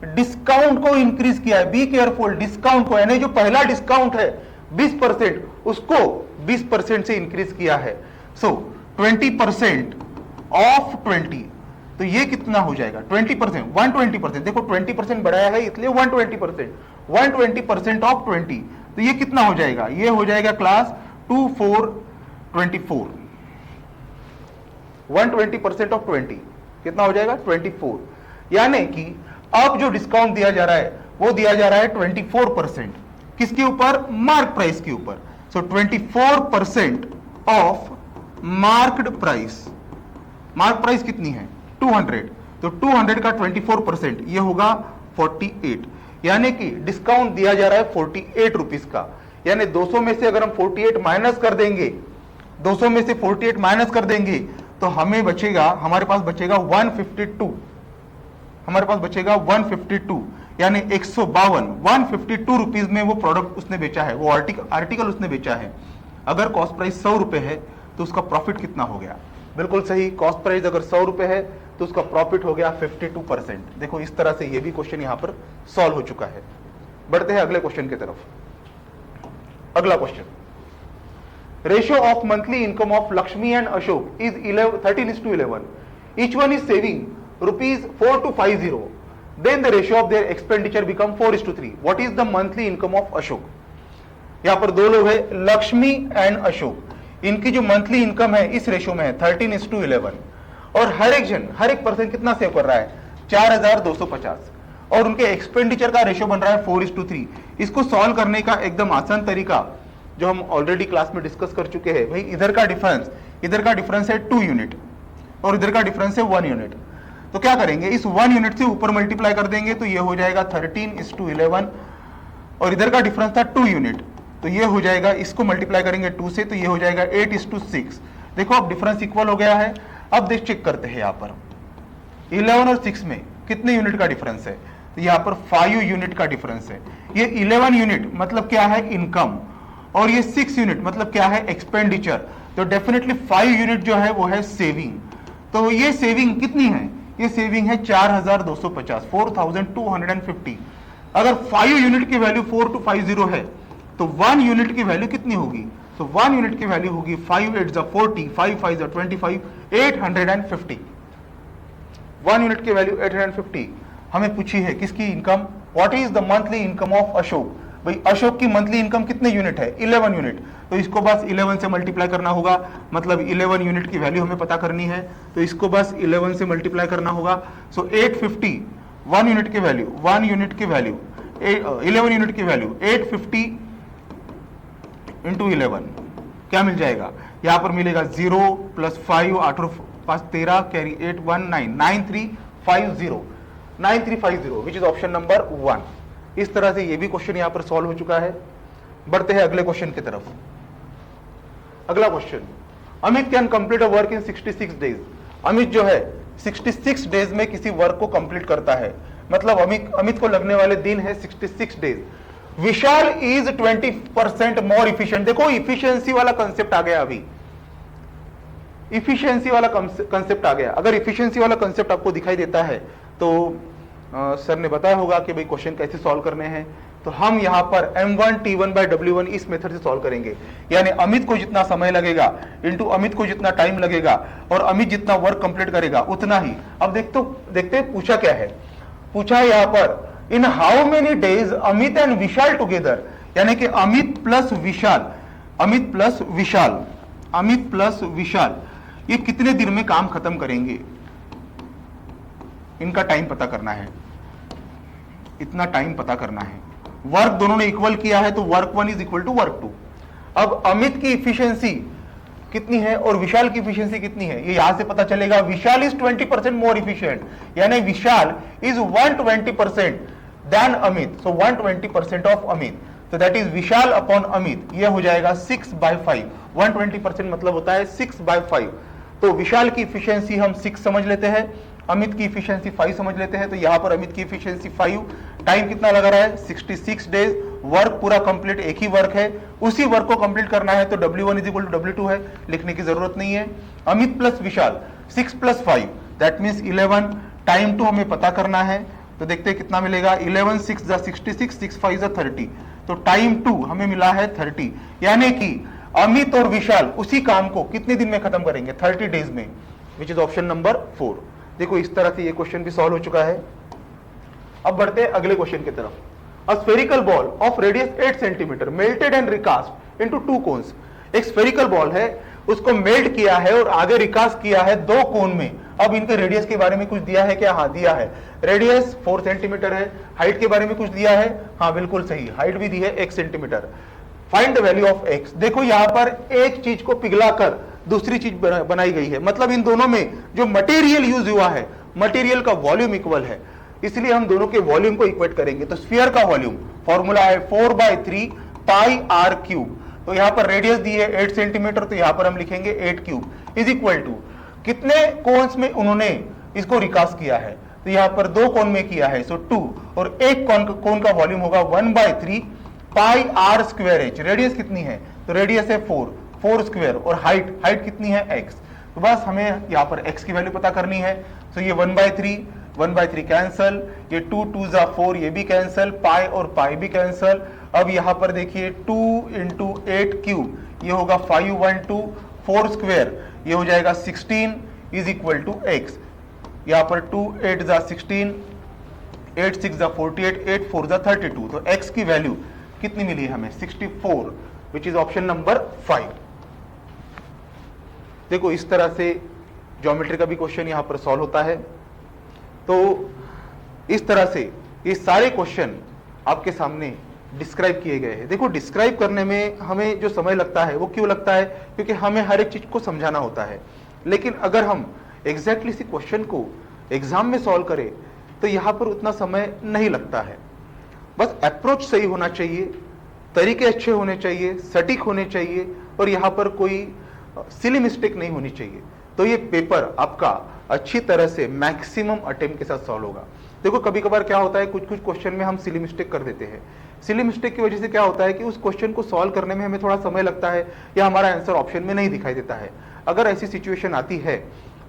डिस्काउंट को इंक्रीज किया है। बी केयरफुल, डिस्काउंट को, यानी जो पहला डिस्काउंट है 20%, उसको 20% से इंक्रीज किया है। सो 20% ऑफ 20, तो ये कितना हो जाएगा? 20%, 120%। देखो 20% बढ़ाया है इसलिए 120%, 120% ऑफ 20, तो ये कितना हो जाएगा? ये हो जाएगा क्लास 2424। 120% ऑफ 20 कितना हो जाएगा? 24। यानी कि अब जो डिस्काउंट दिया जा रहा है वो दिया जा रहा है 24%। किसके ऊपर? मार्क प्राइस के ऊपर। सो 24% of marked price. Mark price कितनी है? 200, तो 200 का 24% ये होगा 48। यानी कि डिस्काउंट दिया जा रहा है 48 रुपीस का। यानी 200 में से अगर हम 48 माइनस कर देंगे, 200 में से 48 माइनस कर देंगे, तो हमें बचेगा, हमारे पास बचेगा 152। हमारे पास बचेगा 152, यानी 152 रुपीज में वो प्रोडक्ट उसने बेचा है, वो आर्टिकल उसने बेचा है। अगर कॉस्ट प्राइस 100 रुपए है तो उसका प्रॉफिट कितना हो गया? बिल्कुल सही, कॉस्ट प्राइस अगर 100 रुपए है तो उसका प्रॉफिट हो गया 52%। देखो इस तरह से ये भी क्वेश्चन यहां पर सॉल्व हो चुका है। बढ़ते हैं अगले क्वेश्चन की तरफ। अगला question, ratio of monthly income of Lakshmi and Ashok is 13:11। Each one is saving ₹4250, then the ratio of their expenditure become 4:3. What is the monthly income of Ashok? यहां पर दो लोग हैं, लक्ष्मी एंड अशोक। इनकी जो मंथली इनकम है इस रेशियो में है 13:11, और हर एक पर्सन कितना सेव कर रहा है? 4250, और उनके एक्सपेंडिचर का रेशियो बन रहा है 4:3। इसको सॉल्व करने का एकदम आसान तरीका जो हम ऑलरेडी क्लास में डिस्कस कर चुके हैं, भाई इधर का डिफरेंस है 2 यूनिट और इधर का डिफरेंस है 1 यूनिट। तो क्या करेंगे? इस 1 यूनिट से ऊपर मल्टीप्लाई कर देंगे तो ये हो जाएगा 13:11, और इधर का डिफरेंस था 2 यूनिट, तो ये हो जाएगा, इसको मल्टीप्लाई करेंगे 2 से तो ये हो जाएगा 8:6। देखो अब डिफरेंस इक्वल हो गया है। अब देख चेक करते हैं, यहां पर 11 और 6 में कितने यूनिट का डिफरेंस है? तो यहां पर 5 यूनिट का डिफरेंस है। ये 11 यूनिट मतलब क्या है? इनकम, और ये 6 यूनिट मतलब क्या है? एक्सपेंडिचर। तो डेफिनेटली 5 यूनिट जो है वो है सेविंग। तो ये सेविंग कितनी है? ये सेविंग है 4250, 4250। अगर 5 यूनिट की वैल्यू 4250 है तो 1 यूनिट की वैल्यू कितनी होगी? तो 1 यूनिट की वैल्यू होगी 5 8 40, 5 5 25, 850। 1 यूनिट की वैल्यू 850। हमें पूछी है किसकी income? What is the monthly income of Ashok? भाई अशोक की मंथली इनकम कितने यूनिट है? 11 यूनिट। तो इसको बस 11 से मल्टीप्लाई करना होगा, मतलब 11 यूनिट की वैल्यू हमें पता करनी है, तो इसको बस 11 से मल्टीप्लाई करना होगा। सो 850, 1 यूनिट की वैल्यू 11 यूनिट की वैल्यू 850 इंटू 11 क्या मिल जाएगा? यहां पर मिलेगा 0 + 5 8 और 5 13 carry 8 1 9 9350 which is option number 1। इस तरह से ये भी क्वेश्चन यहां पर सॉल्व हो चुका है। बढ़ते हैं अगले क्वेश्चन की तरफ। अगला question, Amit can complete a work in 66 days. Amit जो है 66 डेज में किसी वर्क को कंप्लीट करता है, मतलब अमित को लगने वाले दिन है 66 days. Vishal is 20% more efficient. देखो इफिशियंसी वाला कंसेप्ट आ गया, अभी इफिशियंसी वाला कंसेप्ट आ गया। अगर इफिशियंसी वाला कंसेप्ट आपको दिखाई देता है तो सर ने बताया होगा कि भाई क्वेश्चन कैसे सॉल्व करने हैं। तो हम यहां पर m1 t1/w1 इस मेथड से सॉल्व करेंगे, यानी अमित को जितना समय लगेगा इंटू अमित को जितना टाइम लगेगा और अमित जितना वर्क कंप्लीट करेगा उतना ही। अब देखते पूछा क्या है? पूछा है यहां पर इन how many days Amit and Vishal together, यानी कि अमित प्लस विशाल ये कितने दिन में काम खत्म करेंगे? इनका टाइम पता करना है, इतना टाइम पता करना है। वर्क दोनों ने इक्वल किया है तो work 1 is equal to work 2। अब अमित की इफिशियंसी कितनी है और विशाल की इफिशियंसी कितनी है ये यहां से पता चलेगा। विशाल इज 20% मोर इफिशिएंट, यानी Vishal is 120% than Amit, so 120% of Amit. तो तो that is Vishal upon Amit, ये हो जाएगा 6/5। 120% मतलब होता है 6/5। तो विशाल की इफिशियंसी हम 6 समझ लेते हैं, अमित की इफिशियंसी 5 समझ लेते हैं। तो यहां पर अमित की इफिशियंसी 5, टाइम कितना लगा रहा है 66 डेज। वर्क पूरा कंप्लीट, एक ही वर्क है, उसी वर्क को कंप्लीट करना है, तो W1 is equal to W2 है, लिखने की जरूरत नहीं है। Amit plus Vishal 6 + 5 that means 11। Time 2 हमें पता करना है, तो देखते हैं कितना मिलेगा। 11 6 = 66, 6 5 = 30। तो टाइम 2 हमें मिला है 30, यानी कि अमित और विशाल उसी काम को कितने दिन में खत्म करेंगे, 30 डेज में, विच इज ऑप्शन नंबर 4। देखो इस तरह से ये क्वेश्चन भी सॉल्व हो चुका है। अब बढ़ते हैं अगले क्वेश्चन की तरफ। A spherical ball of radius 8 centimetre melted and recast into 2 cones. एक स्फेरिकल बॉल है, उसको मेल्ट किया है और आगे रिकास्ट किया है 2 कोन में। अब इनके रेडियस के बारे में कुछ दिया है क्या? हाँ दिया है। रेडियस 4 सेंटीमीटर है। हाइट के बारे में कुछ दिया है? हाँ बिल्कुल सही, हाइट भी दी है 1 centimetre. Find the value of x. देखो यहां पर एक चीज को पिघलाकर दूसरी चीज बनाई गई है, मतलब इन दोनों में जो मटेरियल यूज हुआ है, मटेरियल का वॉल्यूम इक्वल है, इसलिए हम दोनों के वॉल्यूम को इक्वेट करेंगे। तो स्फीयर का वॉल्यूम फॉर्मूला है 4/3 πr³। तो यहां पर रेडियस दी है 8 सेंटीमीटर, तो यहां पर हम लिखेंगे 8³ इज इक्वल टू कितने कोन्स में उन्होंने इसको रिकास्ट किया है, तो यहां पर 2 कोन में किया है, सो 2, और एक कोन का वॉल्यूम होगा 1/3 πr²h। रेडियस कितनी है? तो रेडियस है 4 स्क्वायर, और हाइट कितनी है? x। तो बस हमें यहां पर x की वैल्यू पता करनी है। तो ये 1/3 कैंसल, ये 2 2 = 4, ये भी कैंसल, पाई और पाई भी कैंसल। अब यहां पर देखिए 2 × 8³ ये होगा 512, 4 स्क्वायर ये हो जाएगा 16 इज इक्वल टू x। यहां पर 2 8 = 16, 8 6 = 48, 8 4 = 32। तो x की वैल्यू कितनी मिली है हमें? 64, विच इज ऑप्शन नंबर 5। देखो इस तरह से ज्योमेट्री का भी क्वेश्चन यहां पर सॉल्व होता है। तो इस तरह से ये सारे क्वेश्चन आपके सामने डिस्क्राइब किए गए हैं। देखो डिस्क्राइब करने में हमें जो समय लगता है वो क्यों लगता है? क्योंकि हमें हर एक चीज को समझाना होता है। लेकिन अगर हम एग्जैक्टली इसी क्वेश्चन को एग्जाम में सॉल्व करें तो यहां पर उतना समय नहीं लगता है। बस अप्रोच सही होना चाहिए, तरीके अच्छे होने चाहिए, सटीक होने चाहिए, और यहां पर कोई सिली मिस्टेक नहीं होनी चाहिए। तो ये पेपर आपका अच्छी तरह से मैक्सिमम अटेम्प्ट के साथ सॉल्व होगा। देखो कभी कभार क्या होता है, कुछ क्वेश्चन में हम सिली मिस्टेक कर देते हैं। सिली मिस्टेक की वजह से क्या होता है कि उस क्वेश्चन को सॉल्व करने में हमें थोड़ा समय लगता है, या हमारा आंसर ऑप्शन में नहीं दिखाई देता है। अगर ऐसी सिचुएशन आती है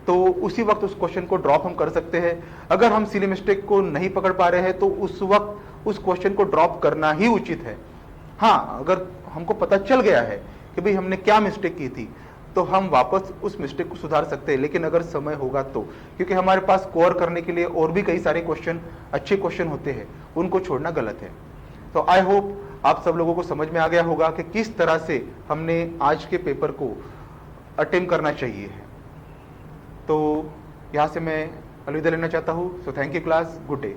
तो उसी वक्त उस क्वेश्चन को ड्रॉप हम कर सकते हैं। अगर हम सिली मिस्टेक को नहीं पकड़ पा रहे हैं तो उस वक्त उस क्वेश्चन को ड्रॉप करना ही उचित है। हाँ, अगर हमको पता चल गया है कि भाई हमने क्या मिस्टेक की थी तो हम वापस उस मिस्टेक को सुधार सकते हैं। लेकिन अगर समय होगा तो, क्योंकि हमारे पास स्कोर करने के लिए और भी कई सारे क्वेश्चन, अच्छे क्वेश्चन होते हैं, उनको छोड़ना गलत है। तो आई होप आप सब लोगों को समझ में आ गया होगा कि किस तरह से हमने आज के पेपर को अटेम्प्ट करना चाहिए। तो यहाँ से मैं अलविदा लेना चाहता हूँ। So thank you class, good day.